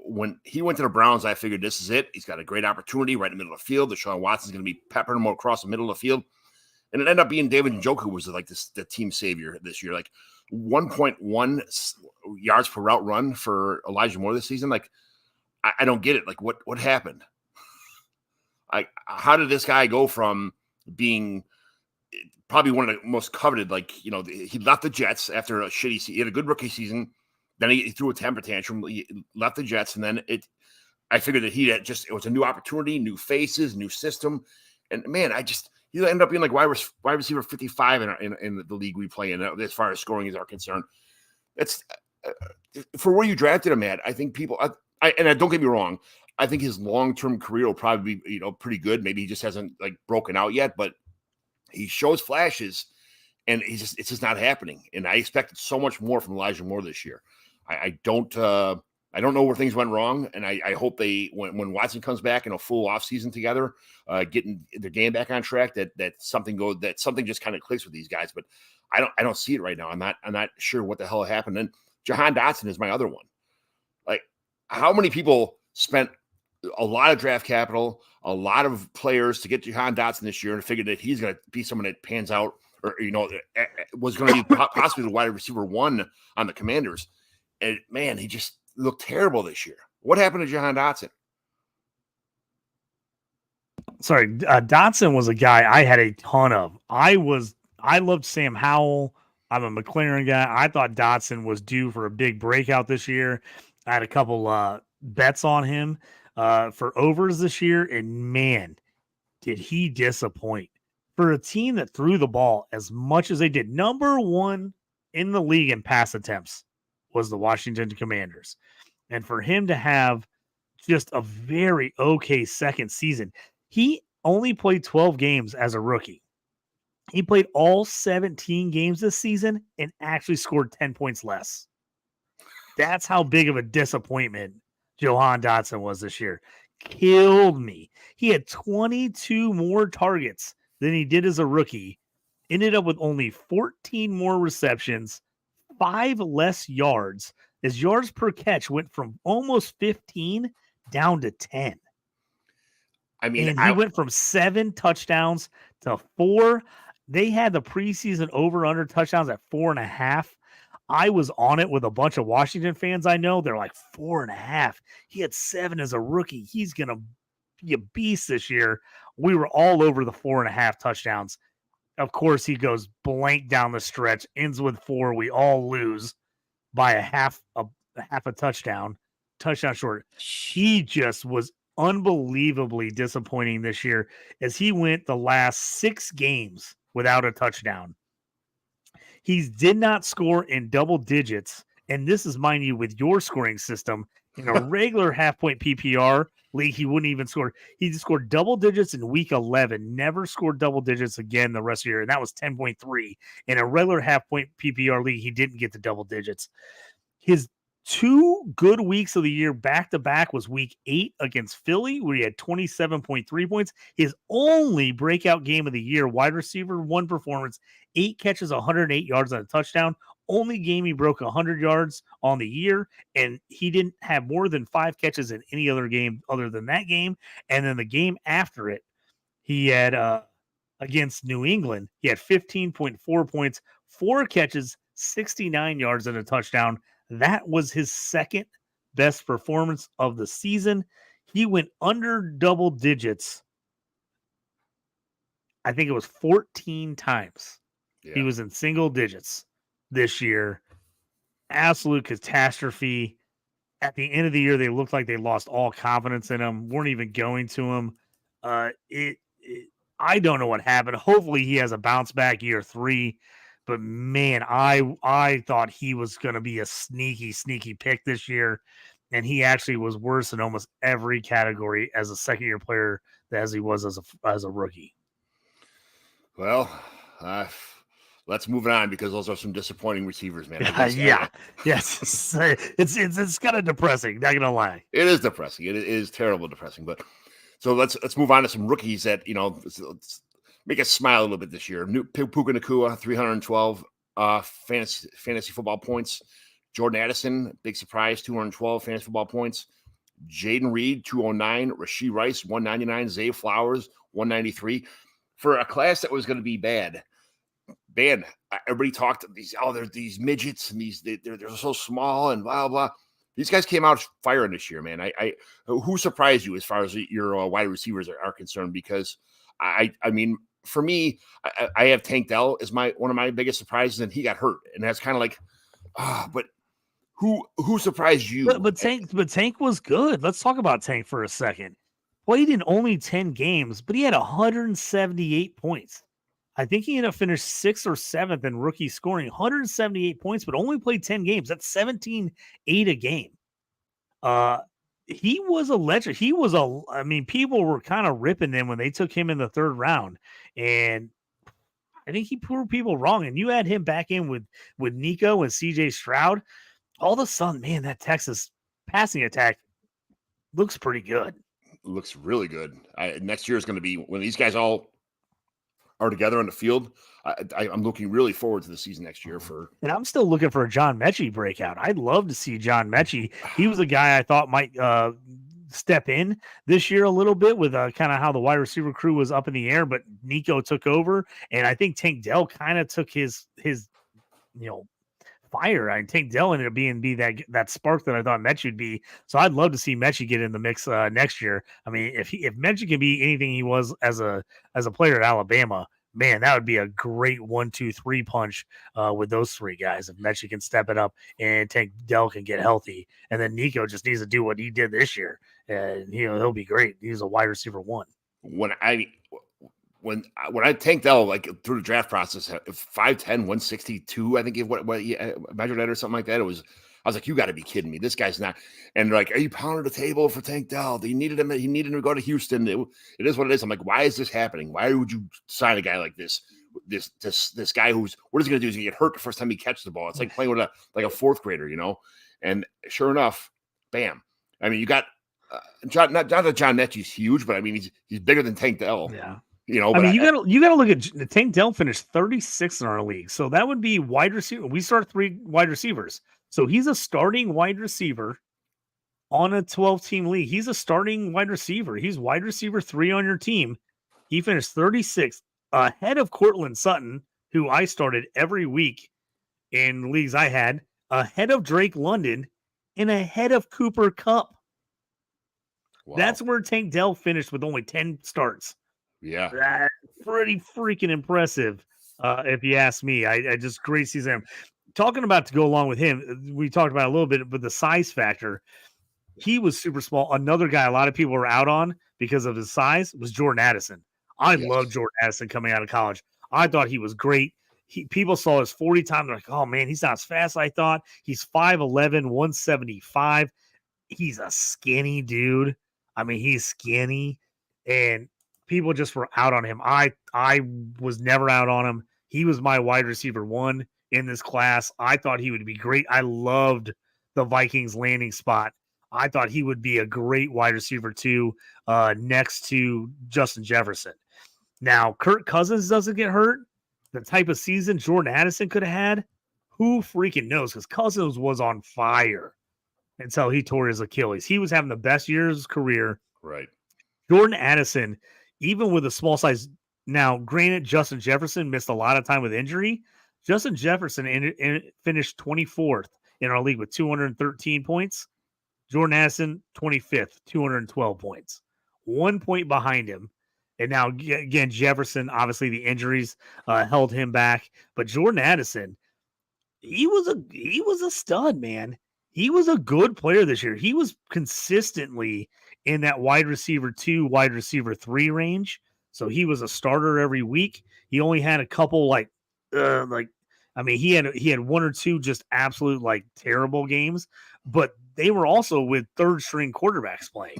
When he went to the Browns, I figured this is it. He's got a great opportunity right in the middle of the field. Deshaun Watson's going to be peppering him across the middle of the field. And it ended up being David Njoku was like the team savior this year. Like 1.1 yards per route run for Elijah Moore this season. Like, I don't get it. Like, what happened? How did this guy go from being probably one of the most coveted, he left the Jets after a shitty season. He had a good rookie season. Then he threw a temper tantrum. He left the Jets, and then I figured that it was a new opportunity, new faces, new system. And man, He'll end up being like wide receiver 55 in the league we play in as far as scoring is concerned. That's for where you drafted him at. I think people, and don't get me wrong, I think his long-term career will probably be, pretty good. Maybe he just hasn't like broken out yet, but he shows flashes, and it's just not happening. And I expected so much more from Elijah Moore this year. I don't know where things went wrong, and I hope when Watson comes back in a full offseason together, getting their game back on track, that something just kind of clicks with these guys. But I don't see it right now. I'm not sure what the hell happened. And Jahan Dotson is my other one. Like, how many people spent a lot of draft capital, a lot of players to get Jahan Dotson this year and figured that he's going to be someone that pans out, or was going to be possibly the wide receiver 1 on the Commanders. And man, he just looked terrible this year. What happened to Jahan Dotson? Sorry, Dotson was a guy I had a ton of. I loved Sam Howell. I'm a McLaren guy. I thought Dotson was due for a big breakout this year. I had a couple bets on him for overs this year, and man, did he disappoint. For a team that threw the ball as much as they did, number 1 in the league in pass attempts was the Washington Commanders. And for him to have just a very okay second season, he only played 12 games as a rookie. He played all 17 games this season and actually scored 10 points less. That's how big of a disappointment Jahan Dotson was this year. Killed me. He had 22 more targets than he did as a rookie. Ended up with only 14 more receptions, 5 less yards. His yards per catch went from almost 15 down to 10. I mean, and he went from 7 touchdowns to 4. They had the preseason over-under touchdowns at 4.5. I was on it with a bunch of Washington fans I know. They're like, 4.5. He had 7 as a rookie. He's going to be a beast this year. We were all over the 4.5 touchdowns. Of course, he goes blank down the stretch, ends with 4. We all lose by a half a touchdown short. He just was unbelievably disappointing this year as he went the last 6 games without a touchdown. He did not score in double digits, and this is, mind you, with your scoring system. In a regular half-point PPR league, he wouldn't even score. He just scored double digits in week 11, never scored double digits again the rest of the year, and that was 10.3. In a regular half-point PPR league, he didn't get the double digits. His 2 good weeks of the year back-to-back was week 8 against Philly, where he had 27.3 points. His only breakout game of the year, wide receiver 1 performance, 8 catches, 108 yards and a touchdown. Only game he broke 100 yards on the year, and he didn't have more than 5 catches in any other game other than that game. And then the game after it, he had against New England, he had 15.4 points, 4 catches, 69 yards and a touchdown. That was his second best performance of the season. He went under double digits. I think it was 14 times. Yeah. He was in single digits this year. Absolute catastrophe. At the end of the year, they looked like they lost all confidence in him, weren't even going to him. I don't know what happened. Hopefully he has a bounce back year 3. But man, I thought he was going to be a sneaky pick this year, and he actually was worse in almost every category as a second-year player as he was as a rookie. Well, let's move on because those are some disappointing receivers, man. Yes, it's kind of depressing. Not gonna lie, it is depressing. It is terrible depressing. But so let's move on to some rookies that let's make us smile a little bit this year. Puka Nacua, 312 fantasy football points. Jordan Addison, big surprise, 212 fantasy football points. Jaden Reed, 209. Rashee Rice, 199. Zay Flowers, 193. For a class that was going to be bad, man, everybody talked these. Oh, there's these midgets and they're so small and blah blah. These guys came out firing this year, man. Who surprised you as far as your wide receivers are concerned? Because I mean, for me, I have Tank Dell as one of my biggest surprises, and he got hurt, and that's kind of like, but who surprised you? But Tank was good. Let's talk about Tank for a second. played in only 10 games, but he had 178 points. I think he ended up finished 6th or 7th in rookie scoring, 178 points, but only played 10 games. That's 17-8 a game. He was a legend. I mean, people were kind of ripping him when they took him in the 3rd round. And I think he proved people wrong. And you add him back in with Nico and CJ Stroud. All of a sudden, man, that Texas passing attack looks pretty good. Looks really good. Next year is going to be when these guys all are together on the field. I'm looking really forward to the season next year and I'm still looking for a John Mechie breakout. I'd love to see John Mechie. He was a guy I thought might step in this year a little bit with kind of how the wide receiver crew was up in the air, but Nico took over, and I think Tank Dell kind of took his fire. I think Dell ended up be that spark that I thought Mechie would be. So I'd love to see Mechie get in the mix next year. I mean, if Mechie can be anything he was as a player at Alabama, man, that would be a great 1-2-3 punch with those 3 guys. If Mechie can step it up and Tank Dell can get healthy, and then Nico just needs to do what he did this year, and he'll be great. He's a wide receiver 1. When I Tank Dell, like through the draft process, 5'10", 162, I think what he measured at or something like that. I was like, you got to be kidding me. This guy's not. And they're like, are you pounding the table for Tank Dell? He needed him to go to Houston. It is what it is. I'm like, why is this happening? Why would you sign a guy like this? This guy what is he going to do? He's going to get hurt the first time he catches the ball. It's like playing with a 4th grader, And sure enough, bam. I mean, you got not that John Mechie's huge, but I mean, he's bigger than Tank Dell. Yeah. But you gotta look at Tank Dell finished 36th in our league, so that would be wide receiver. We start 3 wide receivers, so he's a starting wide receiver on a 12-team league. He's a starting wide receiver. He's wide receiver 3 on your team. He finished 36th, ahead of Cortland Sutton, who I started every week in leagues I had, ahead of Drake London, and ahead of Cooper Kupp. Wow. That's where Tank Dell finished with only 10 starts. Yeah, that's pretty freaking impressive, if you ask me. I just great season. Talking about to go along with him, we talked about a little bit, but the size factor, he was super small. Another guy a lot of people were out on because of his size was Jordan Addison. I love Jordan Addison coming out of college. I thought he was great. People saw his 40 time. They're like, oh, man, he's not as fast as I thought. He's 5'11", 175. He's a skinny dude. I mean, he's skinny, and people just were out on him. I was never out on him. He was my wide receiver 1 in this class. I thought he would be great. I loved the Vikings landing spot. I thought he would be a great wide receiver 2 next to Justin Jefferson. Now, Kirk Cousins doesn't get hurt. The type of season Jordan Addison could have had, who freaking knows? Because Cousins was on fire until he tore his Achilles. He was having the best year of his career. Right. Jordan Addison, even with a small size, now granted, Justin Jefferson missed a lot of time with injury. Justin Jefferson finished 24th in our league with 213 points. Jordan Addison, 25th, 212 points. 1 point behind him. And now, again, Jefferson, obviously the injuries held him back. But Jordan Addison, he was a stud, man. He was a good player this year. He was consistently in that wide receiver 2, wide receiver 3 range. So he was a starter every week. He only had a couple he had 1 or 2 just absolute terrible games, but they were also with 3rd string quarterbacks playing.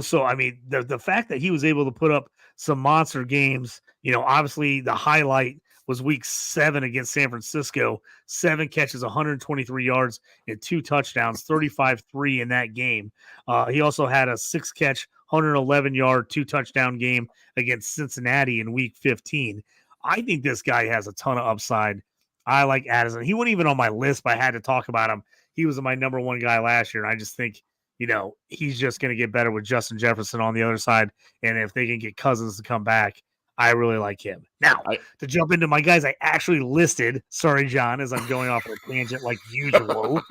So I mean, the fact that he was able to put up some monster games, obviously the highlight was week 7 against San Francisco, 7 catches, 123 yards, and 2 touchdowns, 35-3 in that game. He also had a 6-catch, 111-yard, 2-touchdown game against Cincinnati in week 15. I think this guy has a ton of upside. I like Addison. He wasn't even on my list, but I had to talk about him. He was my number 1 guy last year, and I just think, he's just going to get better with Justin Jefferson on the other side, and if they can get Cousins to come back, I really like him. Now, to jump into my guys I actually listed, sorry, John, as I'm going off on a tangent like usual,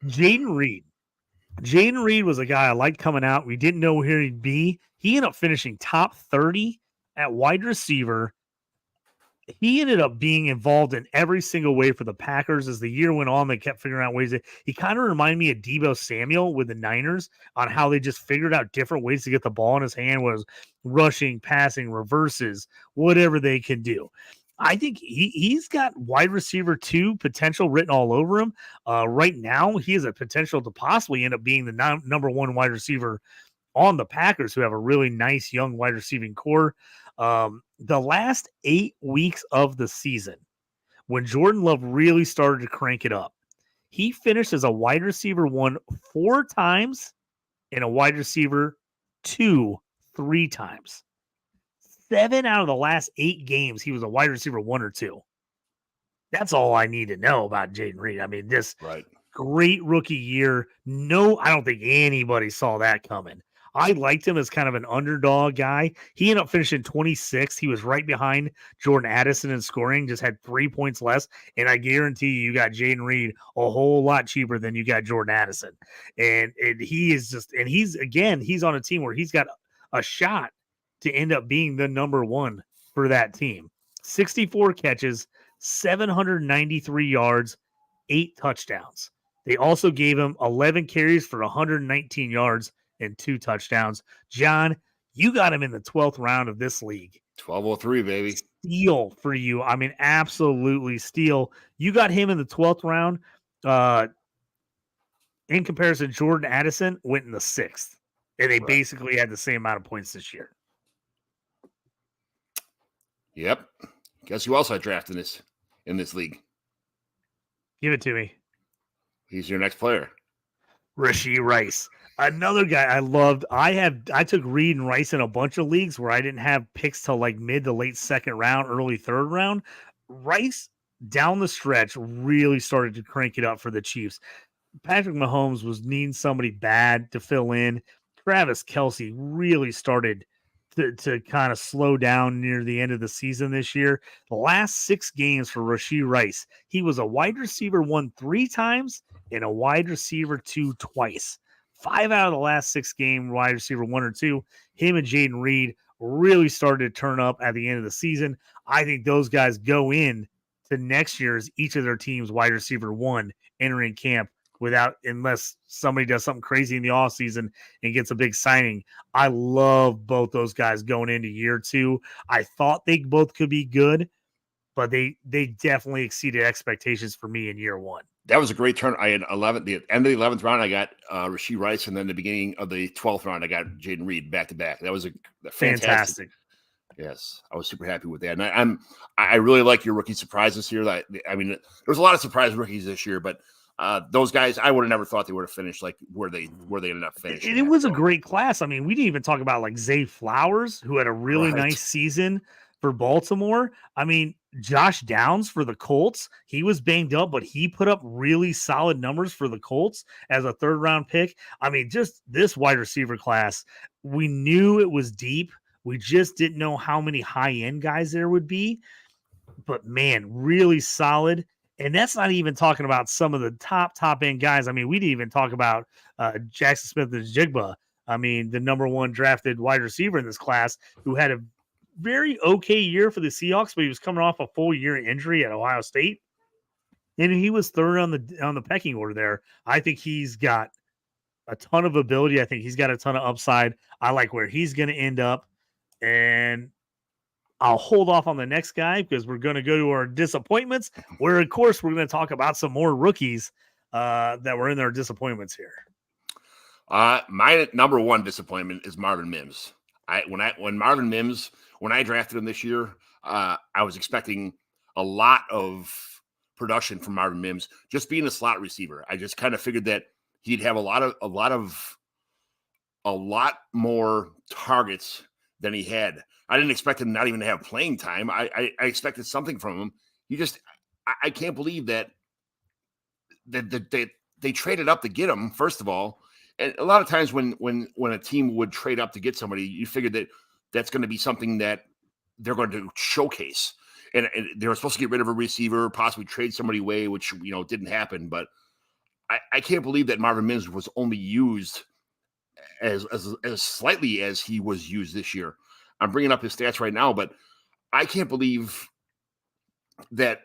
Jaden Reed. Jaden Reed was a guy I liked coming out. We didn't know where he'd be. He ended up finishing top 30 at wide receiver he ended up being involved in every single way for the Packers. As the year went on, they kept figuring out ways that he kind of reminded me of Deebo Samuel with the Niners on how they just figured out different ways to get the ball in his hand, was rushing, passing, reverses, whatever they can do. I think he's got wide receiver 2 potential written all over him. Right now, he has a potential to possibly end up being the number 1 wide receiver on the Packers, who have a really nice young wide receiving core. The last 8 weeks of the season, when Jordan Love really started to crank it up, he finished as a wide receiver 1 4 times and a wide receiver 2 3 times. 7 out of the last 8 games, he was a wide receiver 1 or 2. That's all I need to know about Jaden Reed. I mean, this great rookie year. No, I don't think anybody saw that coming. I liked him as kind of an underdog guy. He ended up finishing 26th. He was right behind Jordan Addison in scoring, just had 3 points less. And I guarantee you got Jaden Reed a whole lot cheaper than you got Jordan Addison. And he is just, and he's on a team where he's got a shot to end up being the number 1 for that team. 64 catches, 793 yards, 8 touchdowns. They also gave him 11 carries for 119 yards and 2 touchdowns. John, you got him in the 12th round of this league. 1203, baby. Steal for you. I mean, absolutely steal. You got him in the 12th round. In comparison, Jordan Addison went in the 6th. And they basically had the same amount of points this year. Yep. Guess who else I drafted in this league? Give it to me. He's your next player. Rashee Rice. Another guy I loved. I took Reed and Rice in a bunch of leagues where I didn't have picks till like mid to late 2nd round, early 3rd round. Rice down the stretch really started to crank it up for the Chiefs. Patrick Mahomes was needing somebody bad to fill in. Travis Kelce really started to kind of slow down near the end of the season this year. The last 6 games for Rashee Rice, he was a wide receiver 1 3 times and a wide receiver 2 twice. 5 out of the last 6 game wide receiver 1 or 2. Him and Jaden Reed really started to turn up at the end of the season. I think those guys go in to next year's each of their teams wide receiver 1 entering camp unless somebody does something crazy in the offseason and gets a big signing. I love both those guys going into year 2. I thought they both could be good, but they definitely exceeded expectations for me in year 1. That was a great turn. I had the end of the 11th round, I got Rashee Rice, and then the beginning of the 12th round, I got Jaden Reed back to back. That was a fantastic. Yes, I was super happy with that. And I really like your rookie surprises here. I mean, there was a lot of surprise rookies this year, but those guys, I would have never thought they would have finished like where they ended up finishing. It was a great class. I mean, we didn't even talk about like Zay Flowers, who had a really nice season for Baltimore. I mean, Josh Downs for the Colts, he was banged up, but he put up really solid numbers for the Colts as a 3rd round pick. I mean, just this wide receiver class, we knew it was deep. We just didn't know how many high-end guys there would be. But, man, really solid. And that's not even talking about some of the top-end guys. I mean, we didn't even talk about Jackson Smith-Njigba. I mean, the number 1 drafted wide receiver in this class, who had a very okay year for the Seahawks, but he was coming off a full year injury at Ohio State. And he was 3rd on the pecking order there. I think he's got a ton of ability. I think he's got a ton of upside. I like where he's going to end up. And I'll hold off on the next guy because we're going to go to our disappointments, where, of course, we're going to talk about some more rookies that were in their disappointments here. My number 1 disappointment is Marvin Mims. When I drafted him this year, I was expecting a lot of production from Marvin Mims, just being a slot receiver. I just kind of figured that he'd have a lot more targets than he had. I didn't expect him not even to have playing time. I expected something from him. I can't believe that they traded up to get him, first of all. And a lot of times when a team would trade up to get somebody, you figured that that's going to be something that they're going to showcase. And they were supposed to get rid of a receiver, possibly trade somebody away, which, didn't happen. But I can't believe that Marvin Mims was only used as slightly as he was used this year. I'm bringing up his stats right now, but I can't believe that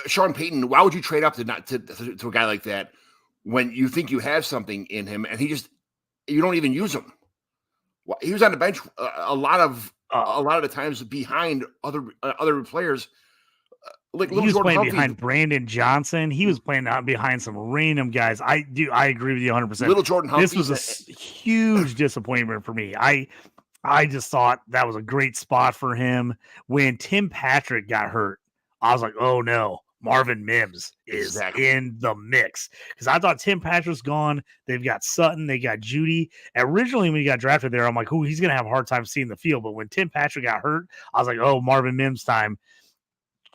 Sean Payton, why would you trade up to a guy like that when you think you have something in him and you don't even use him? He was on the bench a lot of the times behind other players. He was playing behind Brandon Johnson. He was playing behind some random guys. I agree with you 100%. Little Jordan Humphrey. This was a huge disappointment for me. I just thought that was a great spot for him. When Tim Patrick got hurt, I was like, oh no, Marvin Mims is in the mix. Because I thought Tim Patrick's gone. They've got Sutton. They got Judy. Originally, when he got drafted there, I'm like, oh, he's going to have a hard time seeing the field. But when Tim Patrick got hurt, I was like, oh, Marvin Mims time.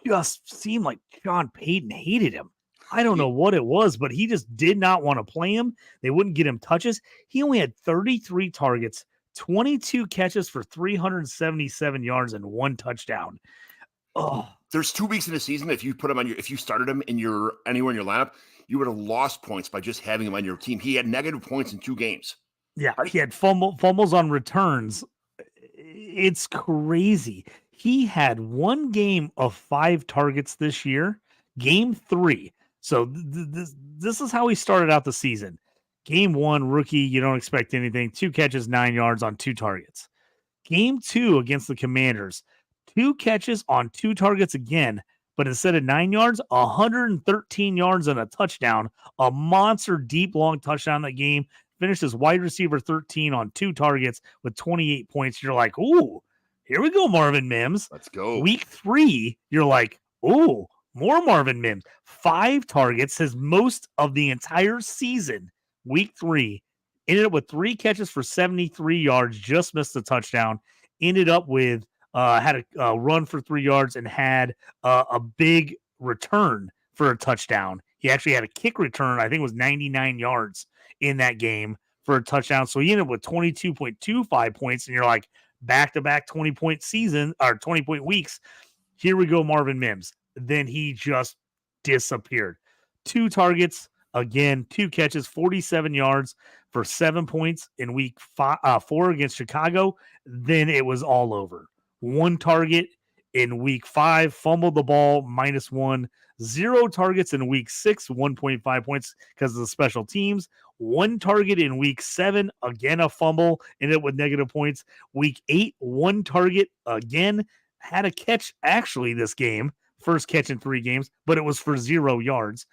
Just seemed like Sean Payton hated him. I don't know what it was, but he just did not want to play him. They wouldn't get him touches. He only had 33 targets, 22 catches for 377 yards and 1 touchdown. Oh, there's 2 weeks in the season. If you put him if you started him anywhere in your lineup, you would have lost points by just having him on your team. He had negative points in 2 games. Yeah, he had fumbles on returns. It's crazy. He had 1 game of 5 targets this year, game 3. So this is how he started out the season. Game 1, rookie, you don't expect anything. 2 catches, 9 yards on 2 targets. Game 2 against the Commanders, 2 catches on 2 targets again, but instead of 9 yards, 113 yards and a touchdown, a monster deep long touchdown that game. Finished as wide receiver 13 on 2 targets with 28 points. You're like, ooh, here we go, Marvin Mims. Let's go. Week 3, you're like, ooh, more Marvin Mims. 5 targets, his most of the entire season. Week 3, ended up with 3 catches for 73 yards, just missed the touchdown. Ended up with, had a run for 3 yards and had a big return for a touchdown. He actually had a kick return, I think it was 99 yards in that game for a touchdown. So he ended up with 22.25 points, and you're like, back-to-back 20-point season or 20-point weeks. Here we go, Marvin Mims. Then he just disappeared. 2 targets, again, 2 catches, 47 yards for 7 points in week 4 against Chicago. Then it was all over. 1 target in week 5, fumbled the ball, -1. 0 targets in week 6, 1.5 points because of the special teams. 1 target in week 7, again a fumble, ended up with negative points. Week 8, 1 target again, had a catch actually this game, first catch in 3 games, but it was for 0 yards.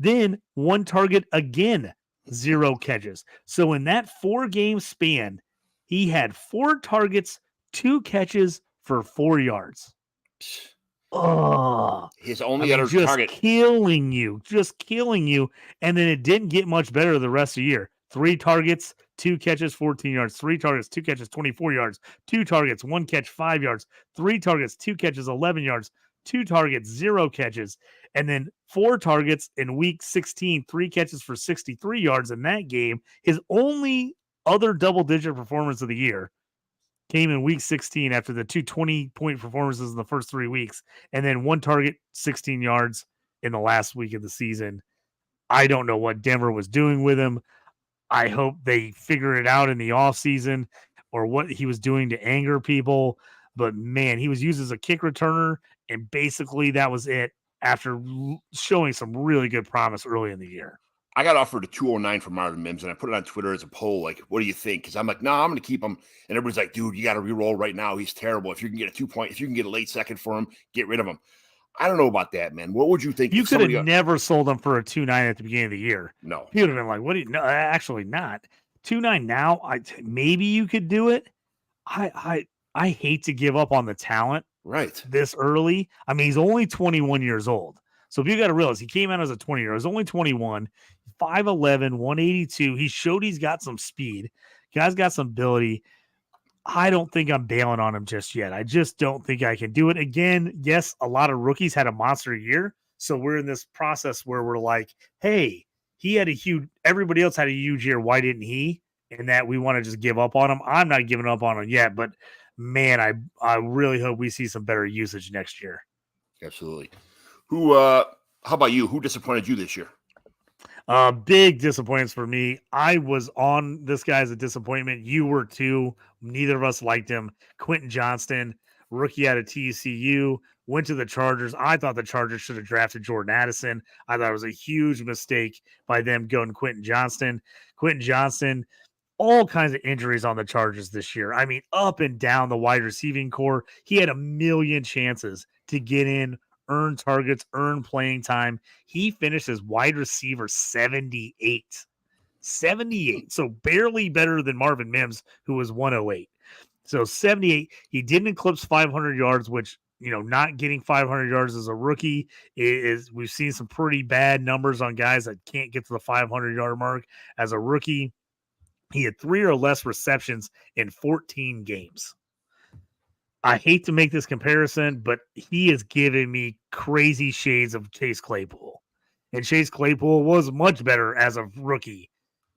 Then 1 target again, 0 catches. So in that 4-game span, he had 4 targets, 2 catches for 4 yards. Oh, his only other target, just killing you. And then it didn't get much better the rest of the year. 3 targets, 2 catches, 14 yards, 3 targets, 2 catches, 24 yards, 2 targets, 1 catch, 5 yards, 3 targets, 2 catches, 11 yards, 2 targets, 0 catches. And then 4 targets in week 16, 3 catches for 63 yards in that game. His only other double-digit performance of the year came in week 16 after the 2 20-point performances in the first 3 weeks, and then 1 target, 16 yards in the last week of the season. I don't know what Denver was doing with him. I hope they figure it out in the offseason or what he was doing to anger people. But, man, he was used as a kick returner, and basically that was it after showing some really good promise early in the year. I got offered a 209 for Marvin Mims, and I put it on Twitter as a poll, like, what do you think? Because I'm like, no, I'm going to keep him. And everybody's like, dude, you got to re-roll right now. He's terrible. If you can get a 2-point, if you can get a late second for him, get rid of him. I don't know about that, man. What would you think? You could have never sold him for a 2.9 at the beginning of the year. No. He would have been like, what do you know? Actually not. 2.9 now, maybe you could do it. I hate to give up on the talent right this early. I mean, he's only 21 years old. So if you got to realize, he came out as a 20-year-old. He's only 21, 5'11", 182. He showed he's got some speed. Guy's got some ability. I don't think I'm bailing on him just yet. I just don't think I can do it. Again, yes, a lot of rookies had a monster year. So we're in this process where we're like, hey, everybody else had a huge year. Why didn't he? And that we want to just give up on him. I'm not giving up on him yet, but man, I really hope we see some better usage next year. Absolutely. How about you? Who disappointed you this year? Big disappointments for me. I was on this guy as a disappointment. You were too. Neither of us liked him. Quentin Johnston, rookie out of TCU, went to the Chargers. I thought the Chargers should have drafted Jordan Addison. I thought it was a huge mistake by them going Quentin Johnston. Quentin Johnston, all kinds of injuries on the Chargers this year. I mean, up and down the wide receiving core. He had a million chances to get in, earn targets, earn playing time. He finished as wide receiver 78. 78. So barely better than Marvin Mims, who was 108. So 78. He didn't eclipse 500 yards, which, not getting 500 yards as a rookie is, we've seen some pretty bad numbers on guys that can't get to the 500-yard mark as a rookie. He had 3 or less receptions in 14 games. I hate to make this comparison, but he is giving me crazy shades of Chase Claypool. And Chase Claypool was much better as a rookie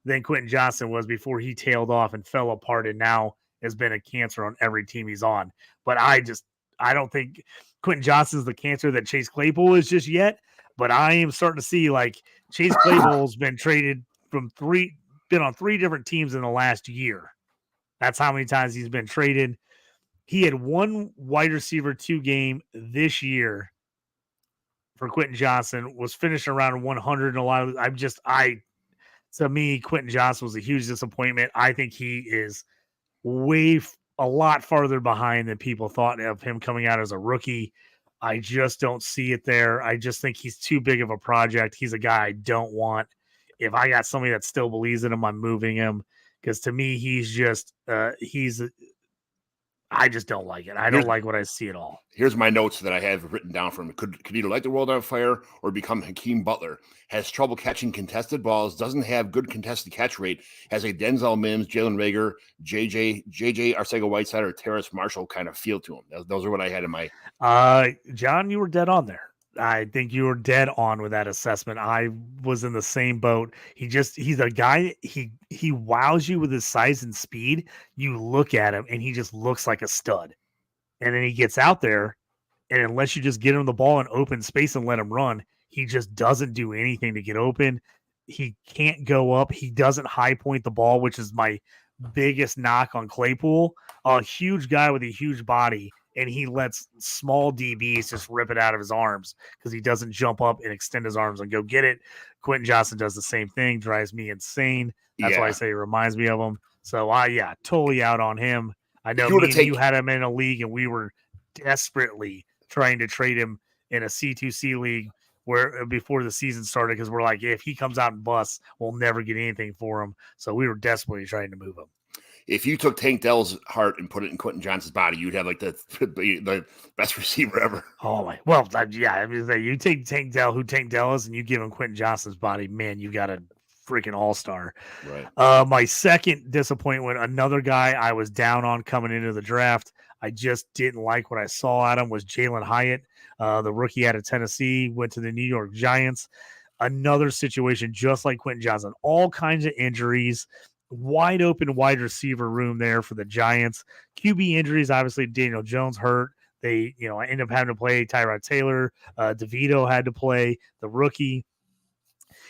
than Quentin Johnston was before he tailed off and fell apart and now has been a cancer on every team he's on. But I don't think Quentin Johnston's the cancer that Chase Claypool is just yet. But I am starting to see like Chase Claypool's been traded been on 3 different teams in the last year. That's how many times he's been traded. He had 1 wide receiver 2 game this year for Quentin Johnston, was finishing around 100 and a lot of to me, Quentin Johnston was a huge disappointment. I think he is a lot farther behind than people thought of him coming out as a rookie. I just don't see it there. I just think he's too big of a project. He's a guy I don't want. If I got somebody that still believes in him, I'm moving him, because to me, he's just I just don't like it. I don't like what I see at all. Here's my notes that I have written down from him. Could either light the world on fire or become Hakeem Butler. Has trouble catching contested balls. Doesn't have good contested catch rate. Has a Denzel Mims, Jalen Reagor, JJ Arcega-Whiteside, or Terrace Marshall kind of feel to him. Those are what I had in my. John, you were dead on there. I think you were dead on with that assessment. I was in the same boat. He's a guy, he wows you with his size and speed. You look at him and he just looks like a stud. And then he gets out there, and unless you just get him the ball in open space and let him run, he just doesn't do anything to get open. He can't go up. He doesn't high point the ball, which is my biggest knock on Claypool. A huge guy with a huge body, and he lets small DBs just rip it out of his arms because he doesn't jump up and extend his arms and go get it. Quentin Johnston does the same thing, drives me insane. That's why I say it reminds me of him. So, totally out on him. I know you had him in a league, and we were desperately trying to trade him in a C2C league where before the season started, because we're like, if he comes out and busts, we'll never get anything for him. So we were desperately trying to move him. If you took Tank Dell's heart and put it in Quentin Johnston's body, you'd have like the best receiver ever. Oh my! Well, yeah. I mean, you take Tank Dell, who Tank Dell is, and you give him Quentin Johnston's body, man, you got a freaking all-star. Right. My second disappointment, another guy I was down on coming into the draft, I just didn't like what I saw at him, was Jalen Hyatt, the rookie out of Tennessee, went to the New York Giants. Another situation just like Quentin Johnston, all kinds of injuries. Wide open wide receiver room there for the Giants. QB injuries, obviously Daniel Jones hurt. They, I ended up having to play Tyrod Taylor. DeVito had to play the rookie.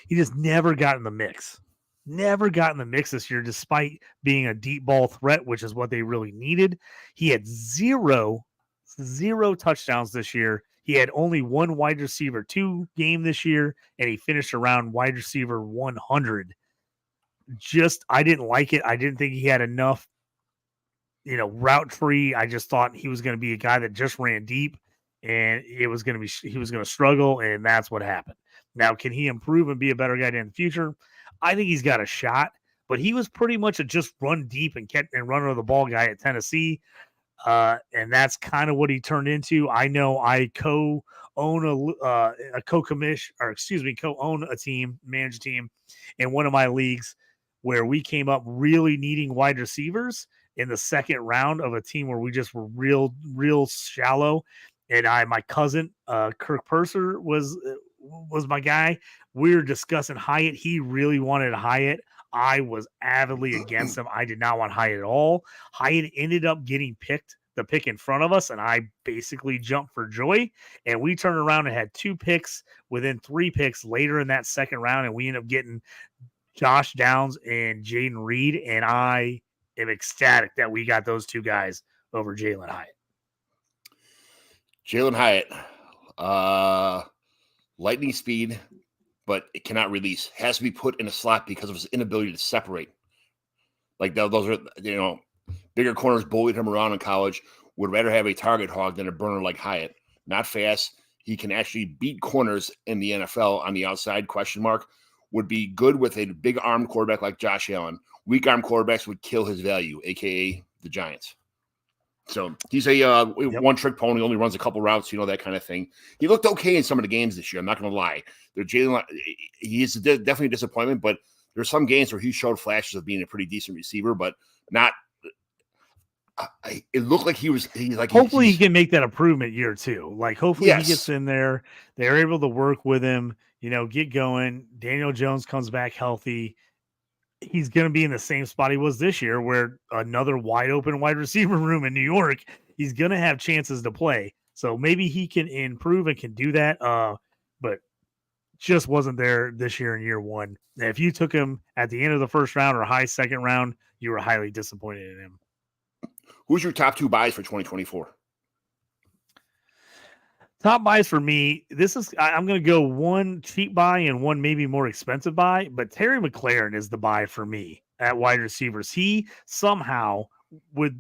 He just never got in the mix. Never got in the mix this year, despite being a deep ball threat, which is what they really needed. He had zero touchdowns this year. He had only 1 wide receiver 2 game this year, and he finished around wide receiver 100. I didn't like it. I didn't think he had enough, route tree. I just thought he was going to be a guy that just ran deep, and he was going to struggle, and that's what happened. Now, can he improve and be a better guy in the future? I think he's got a shot, but he was pretty much a just run deep and run over the ball guy at Tennessee. And that's kind of what he turned into. I know I co-own a team, manage a team in one of my leagues where we came up really needing wide receivers in the second round of a team where we just were real shallow. And my cousin, Kirk Purser was my guy. We were discussing Hyatt. He really wanted Hyatt. I was avidly against him. I did not want Hyatt at all. Hyatt ended up getting the pick in front of us, and I basically jumped for joy. And we turned around and had 2 picks within 3 picks later in that second round, and we ended up getting Josh Downs and Jaden Reed, and I am ecstatic that we got those 2 guys over Jalen Hyatt. Jalen Hyatt, lightning speed, but it cannot release. Has to be put in a slot because of his inability to separate. Like those are, bigger corners bullied him around in college. Would rather have a target hog than a burner like Hyatt. Not fast. He can actually beat corners in the NFL on the outside, ? Would be good with a big arm quarterback like Josh Allen. Weak arm quarterbacks would kill his value, a.k.a. the Giants. So he's a one-trick pony, only runs a couple routes, that kind of thing. He looked okay in some of the games this year. I'm not going to lie. He's definitely a disappointment, but there's some games where he showed flashes of being a pretty decent receiver, but not. It looked like hopefully he can make that improvement year two. Like hopefully he gets in there. They're able to work with him, get going. Daniel Jones comes back healthy. He's going to be in the same spot he was this year, where another wide open wide receiver room in New York. He's going to have chances to play. So maybe he can improve and can do that. But just wasn't there this year in year one. If you took him at the end of the first round or high second round, you were highly disappointed in him. Who's your top 2 buys for 2024? Top buys for me, I'm going to go one cheap buy and one maybe more expensive buy, but Terry McLaurin is the buy for me at wide receivers. He somehow, with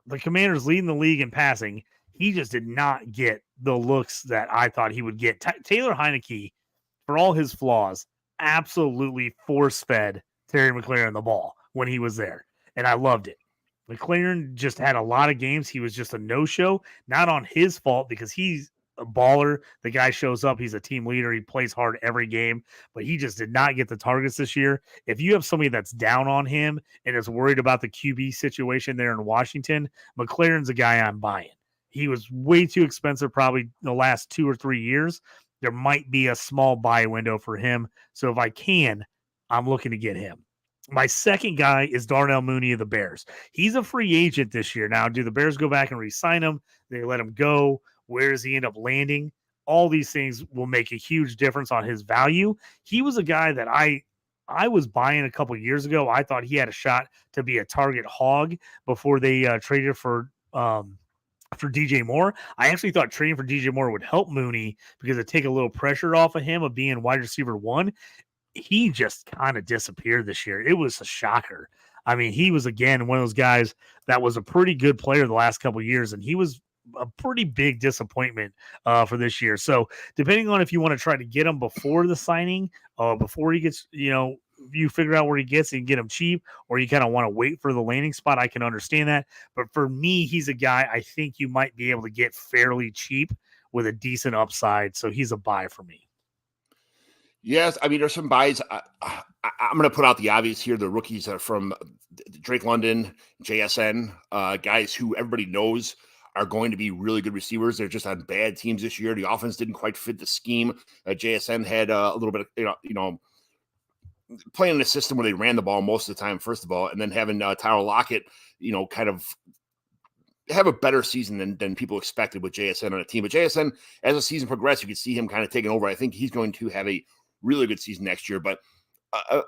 the Commanders leading the league in passing, he just did not get the looks that I thought he would get. Taylor Heineke, for all his flaws, absolutely force-fed Terry McLaurin the ball when he was there, and I loved it. McLaurin just had a lot of games. He was just a no-show, not on his fault because he's a baller. The guy shows up. He's a team leader. He plays hard every game, but he just did not get the targets this year. If you have somebody that's down on him and is worried about the QB situation there in Washington, McLaurin's a guy I'm buying. He was way too expensive probably the last 2 or 3 years. There might be a small buy window for him. So if I can, I'm looking to get him. My second guy is Darnell Mooney of the Bears. He's a free agent this year. Now, do the Bears go back and re-sign him? They let him go? Where does he end up landing? All these things will make a huge difference on his value. He was a guy that I was buying a couple years ago. I thought he had a shot to be a target hog before they traded for DJ Moore. I actually thought trading for DJ Moore would help Mooney because it'd take a little pressure off of him of being wide receiver 1. He just kind of disappeared this year. It was a shocker. I mean, he was, again, one of those guys that was a pretty good player the last couple of years, and he was a pretty big disappointment for this year. So depending on if you want to try to get him before the signing, before he gets, you figure out where he gets and get him cheap, or you kind of want to wait for the landing spot, I can understand that. But for me, he's a guy I think you might be able to get fairly cheap with a decent upside. So he's a buy for me. Yes, I mean, there's some buys. I'm going to put out the obvious here. The rookies are from Drake London, JSN, guys who everybody knows are going to be really good receivers. They're just on bad teams this year. The offense didn't quite fit the scheme. JSN had a little bit of, playing in a system where they ran the ball most of the time, first of all, and then having Tyler Lockett, kind of have a better season than people expected with JSN on a team. But JSN, as the season progressed, you could see him kind of taking over. I think he's going to have a really good season next year. But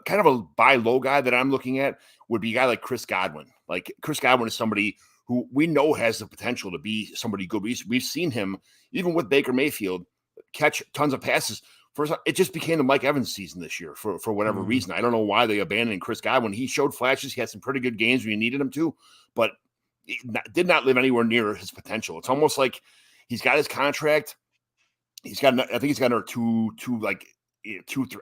kind of a buy low guy that I'm looking at would be a guy like Chris Godwin. Like Chris Godwin is somebody who we know has the potential to be somebody good. We've seen him, even with Baker Mayfield, catch tons of passes. First, it just became the Mike Evans season this year for whatever reason. I don't know why they abandoned Chris Godwin. He showed flashes. He had some pretty good games when you needed him to, but he did not live anywhere near his potential. It's almost like he's got his contract. I think he's got another two,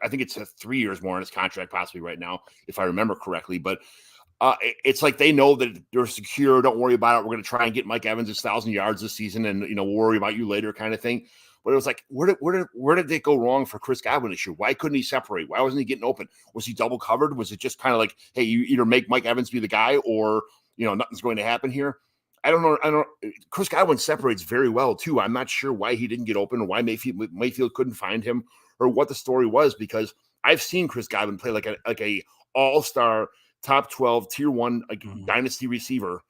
I think it's 3 years more on his contract possibly right now, if I remember correctly. But it's like they know that they're secure. Don't worry about it. We're going to try and get Mike Evans 1,000 yards this season, and we'll worry about you later, kind of thing. But it was like, where did it go wrong for Chris Godwin this year? Why couldn't he separate? Why wasn't he getting open? Was he double covered? Was it just kind of like, hey, you either make Mike Evans be the guy, or nothing's going to happen here? I don't know. Chris Godwin separates very well too. I'm not sure why he didn't get open, or why Mayfield couldn't find him, or what the story was, because I've seen Chris Godwin play like a all-star, top 12, tier 1 dynasty receiver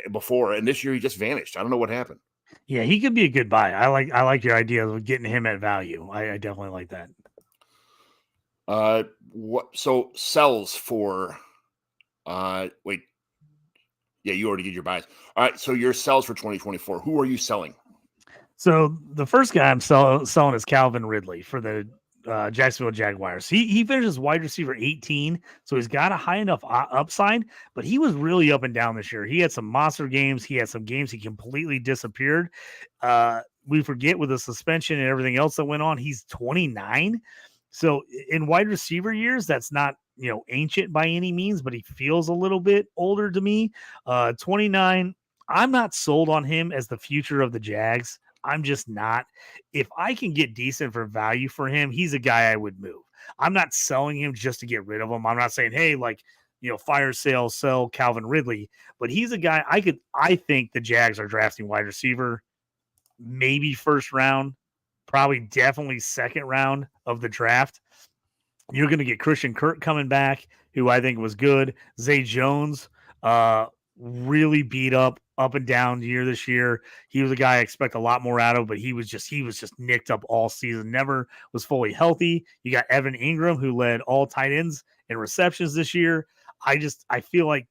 before, and this year he just vanished. I don't know what happened. Yeah, he could be a good buy. I like your idea of getting him at value. I definitely like that. So sells for wait. Yeah, you already did your buys. All right, so your sells for 2024. Who are you selling? So the first guy I'm selling is Calvin Ridley for the Jacksonville Jaguars. He finishes wide receiver 18, so he's got a high enough upside, but he was really up and down this year. He had some monster games. He had some games he completely disappeared. We forget with the suspension and everything else that went on, he's 29. So in wide receiver years, that's not, ancient by any means, but he feels a little bit older to me. 29. I'm not sold on him as the future of the Jags. I'm just not. If I can get decent for value for him, he's a guy I would move. I'm not selling him just to get rid of him. I'm not saying, hey, fire sale, sell Calvin Ridley, but he's a guy I think the Jags are drafting wide receiver, maybe first round, probably definitely second round of the draft. You're going to get Christian Kirk coming back, who I think was good. Zay Jones, really beat up and down year this year. He was a guy I expect a lot more out of, but he was just nicked up all season, never was fully healthy. You got Evan Ingram, who led all tight ends in receptions this year. I feel like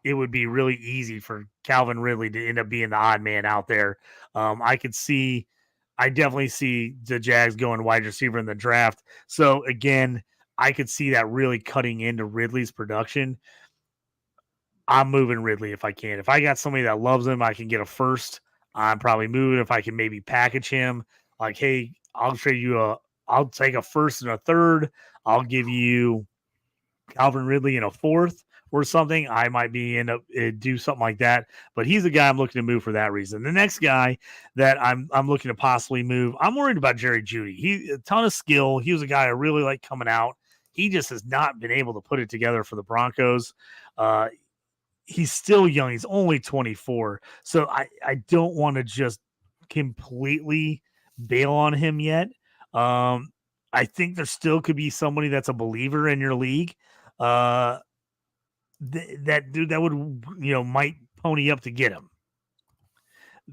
it would be really easy for Calvin Ridley to end up being the odd man out there. I definitely see the Jags going wide receiver in the draft. So again, I could see that really cutting into Ridley's production. I'm moving Ridley if I can. If I got somebody that loves him, I can get a first. I'm probably moving if I can maybe package him. Like, hey, I'll take a first and a third. I'll give you Calvin Ridley in a fourth or something. I might do something like that. But he's a guy I'm looking to move for that reason. The next guy that I'm looking to possibly move, I'm worried about Jerry Jeudy. He a ton of skill. He was a guy I really like coming out. He just has not been able to put it together for the Broncos. He's still young. He's only 24. So I don't want to just completely bail on him yet. I think there still could be somebody that's a believer in your league. That would, might pony up to get him.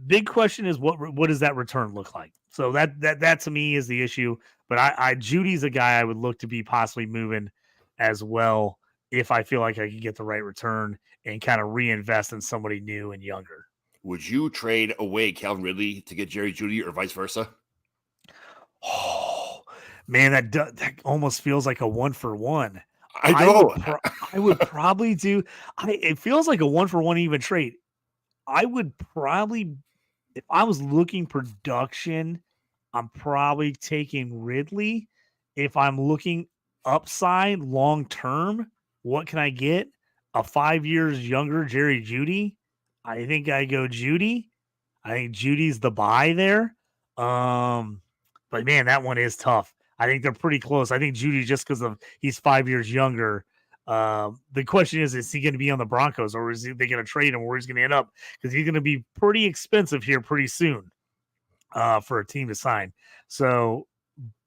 Big question is what does that return look like? So that to me is the issue. But Judy's a guy I would look to be possibly moving as well if I feel like I could get the right return and kind of reinvest in somebody new and younger. Would you trade away Calvin Ridley to get Jerry Jeudy or vice versa? Oh, man, that almost feels like a 1-for-1. I know. I would probably do. It feels like a 1-for-1 even trade. I would probably, if I was looking production, I'm probably taking Ridley. If I'm looking upside long term, what can I get? A 5 years younger Jerry Jeudy. I think I go Jeudy. I think Judy's the buy there. But man, that one is tough. I think they're pretty close. I think Jeudy, just because he's 5 years younger. The question is he going to be on the Broncos, or is they going to trade him, where he's going to end up? Because he's going to be pretty expensive here pretty soon for a team to sign. So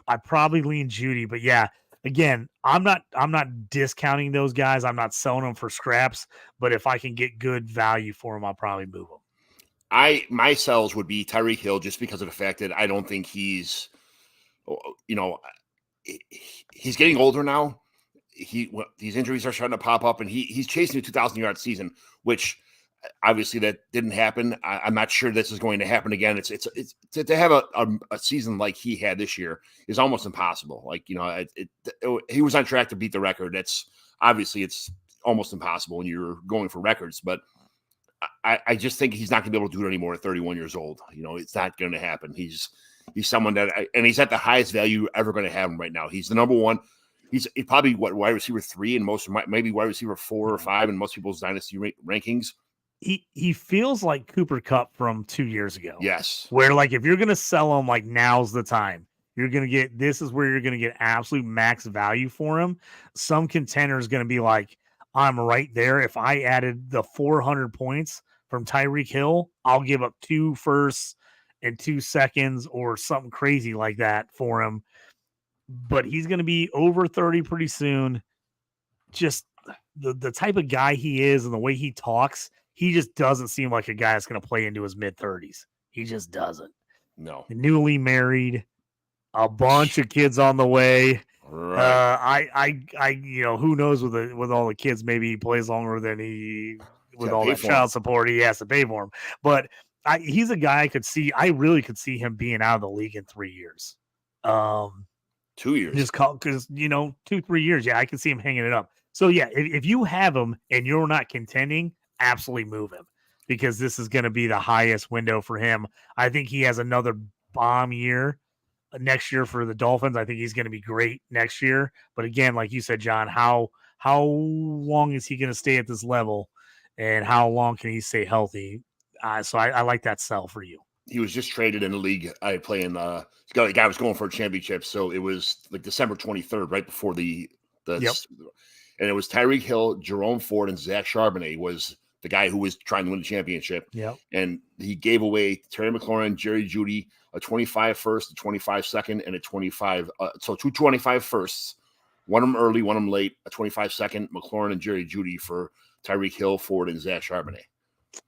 I probably lean Jeudy, but yeah, again, I'm not discounting those guys. I'm not selling them for scraps, but if I can get good value for them, I'll probably move them. My sells would be Tyreek Hill, just because of the fact that I don't think he's getting older now. These injuries are starting to pop up, and he's chasing a 2,000-yard season, which obviously that didn't happen. I'm not sure this is going to happen again. It's to have a season like he had this year is almost impossible. Like, he was on track to beat the record. It's almost impossible when you're going for records, but I just think he's not going to be able to do it anymore at 31 years old. It's not going to happen. He's someone that, and he's at the highest value you're ever going to have him right now. He's the number one. He's probably wide receiver 3 in most, maybe wide receiver 4 or 5 in most people's dynasty rankings. He feels like Cooper Kupp from 2 years ago. Yes. Where, like, if you're going to sell him, like, now's the time. This is where you're going to get absolute max value for him. Some contender is going to be like, I'm right there. If I added the 400 points from Tyreek Hill, I'll give up 2 firsts and 2 seconds or something crazy like that for him. But he's going to be over 30 pretty soon. Just the type of guy he is and the way he talks, he just doesn't seem like a guy that's going to play into his mid-30s. He just doesn't. No. Newly married, a bunch of kids on the way. Right. Who knows with all the kids, maybe he plays longer than with all that child support he has to pay for him. But He's a guy I really could see him being out of the league in 3 years. 2 years. Just because 2-3 years. Yeah, I can see him hanging it up. So yeah, if you have him and you're not contending, absolutely move him, because this is going to be the highest window for him. I think he has another bomb year next year for the Dolphins. I think he's going to be great next year. But again, like you said, John, how long is he going to stay at this level, and how long can he stay healthy? So I like that sell for you. He was just traded in the league. I play in the guy was going for a championship. So it was like December 23rd, right before the Yep. And it was Tyreek Hill, Jerome Ford, and Zach Charbonnet was the guy who was trying to win the championship. Yep. And he gave away Terry McLaurin, Jerry Jeudy, a 25 first, a 25 second, and a 25. So 2 25 firsts, one of them early, one of them late, a 25 second, McLaurin and Jerry Jeudy for Tyreek Hill, Ford, and Zach Charbonnet.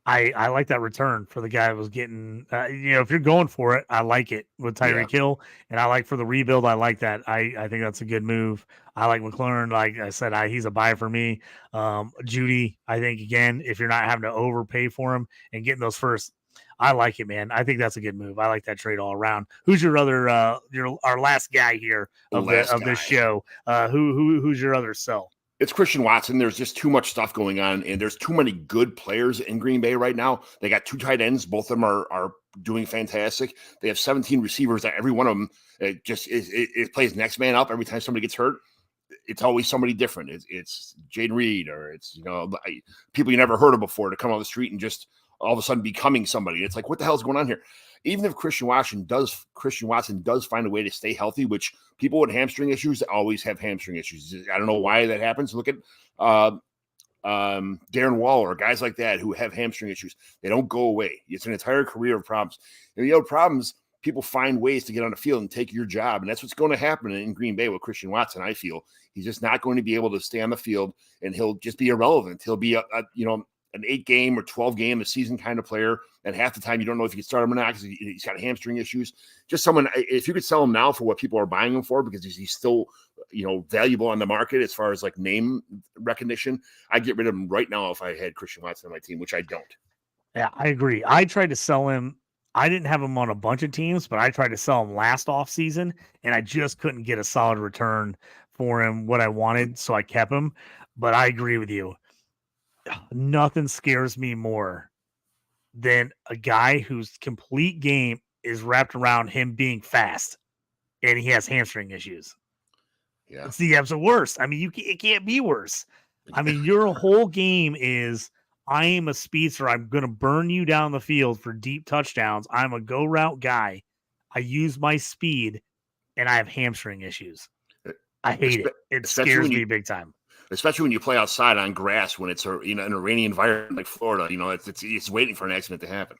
I like that return for the guy that was getting, if you're going for it, I like it with Tyreek Hill, and I like for the rebuild. I like that. I think that's a good move. I like McLaurin. Like I said, he's a buy for me. Jeudy, I think, again, if you're not having to overpay for him and getting those first, I like it, man. I think that's a good move. I like that trade all around. Who's your other, our last guy here of this show? Who's your other sell? It's Christian Watson. There's just too much stuff going on, and there's too many good players in Green Bay right now. They got 2 tight ends. Both of them are doing fantastic. They have 17 receivers. Every one of them it plays next man up. Every time somebody gets hurt, it's always somebody different. It's Jaden Reed, or it's people you never heard of before to come on the street and just all of a sudden becoming somebody. It's like, what the hell is going on here? Even if Christian Watson does find a way to stay healthy, which people with hamstring issues always have hamstring issues. I don't know why that happens. Look at Darren Waller, guys like that who have hamstring issues. They don't go away. It's an entire career of problems. And problems, people find ways to get on the field and take your job. And that's what's going to happen in Green Bay with Christian Watson, I feel. He's just not going to be able to stay on the field, and he'll just be irrelevant. He'll be an 8-game or 12-game a season kind of player, and half the time you don't know if you can start him or not because he's got hamstring issues. Just someone, if you could sell him now for what people are buying him for, because he's still valuable on the market as far as like name recognition, I'd get rid of him right now if I had Christian Watson on my team, which I don't. Yeah, I agree. I tried to sell him. I didn't have him on a bunch of teams, but I tried to sell him last offseason, and I just couldn't get a solid return for him, what I wanted, so I kept him. But I agree with you. Nothing scares me more than a guy whose complete game is wrapped around him being fast, and he has hamstring issues. Yeah, it's the absolute worst. I mean, it can't be worse. I mean, your whole game is, I am a speedster. I'm going to burn you down the field for deep touchdowns. I'm a go route guy. I use my speed, and I have hamstring issues. I hate it. It scares me big time. Especially when you play outside on grass when it's in a rainy environment like Florida. It's waiting for an accident to happen.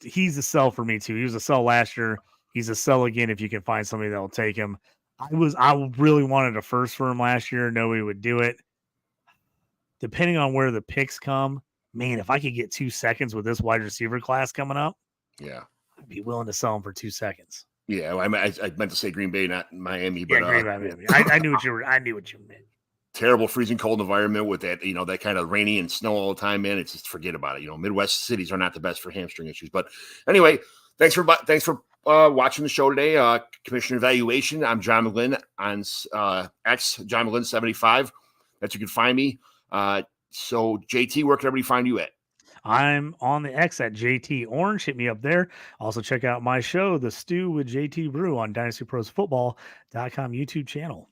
He's a sell for me too. He was a sell last year. He's a sell again if you can find somebody that'll take him. I really wanted a first for him last year. Nobody would do it. Depending on where the picks come, man, if I could get 2 seconds with this wide receiver class coming up, yeah, I'd be willing to sell him for 2 seconds. Yeah, I meant to say Green Bay, not Miami. But Green Bay, Miami. I knew what you meant. Terrible, freezing cold environment with that, that kind of rainy and snow all the time, man. It's just forget about it. Midwest cities are not the best for hamstring issues. But anyway, thanks for watching the show today. Commissioner Evaluation. I'm John McGlynn on X, John McGlynn 75. That's where you can find me. So JT, where can everybody find you at? I'm on the X at JT Orange. Hit me up there. Also check out my show, The Stew with JT Brew, on DynastyProsFootball.com YouTube channel.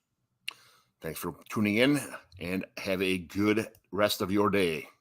Thanks for tuning in, and have a good rest of your day.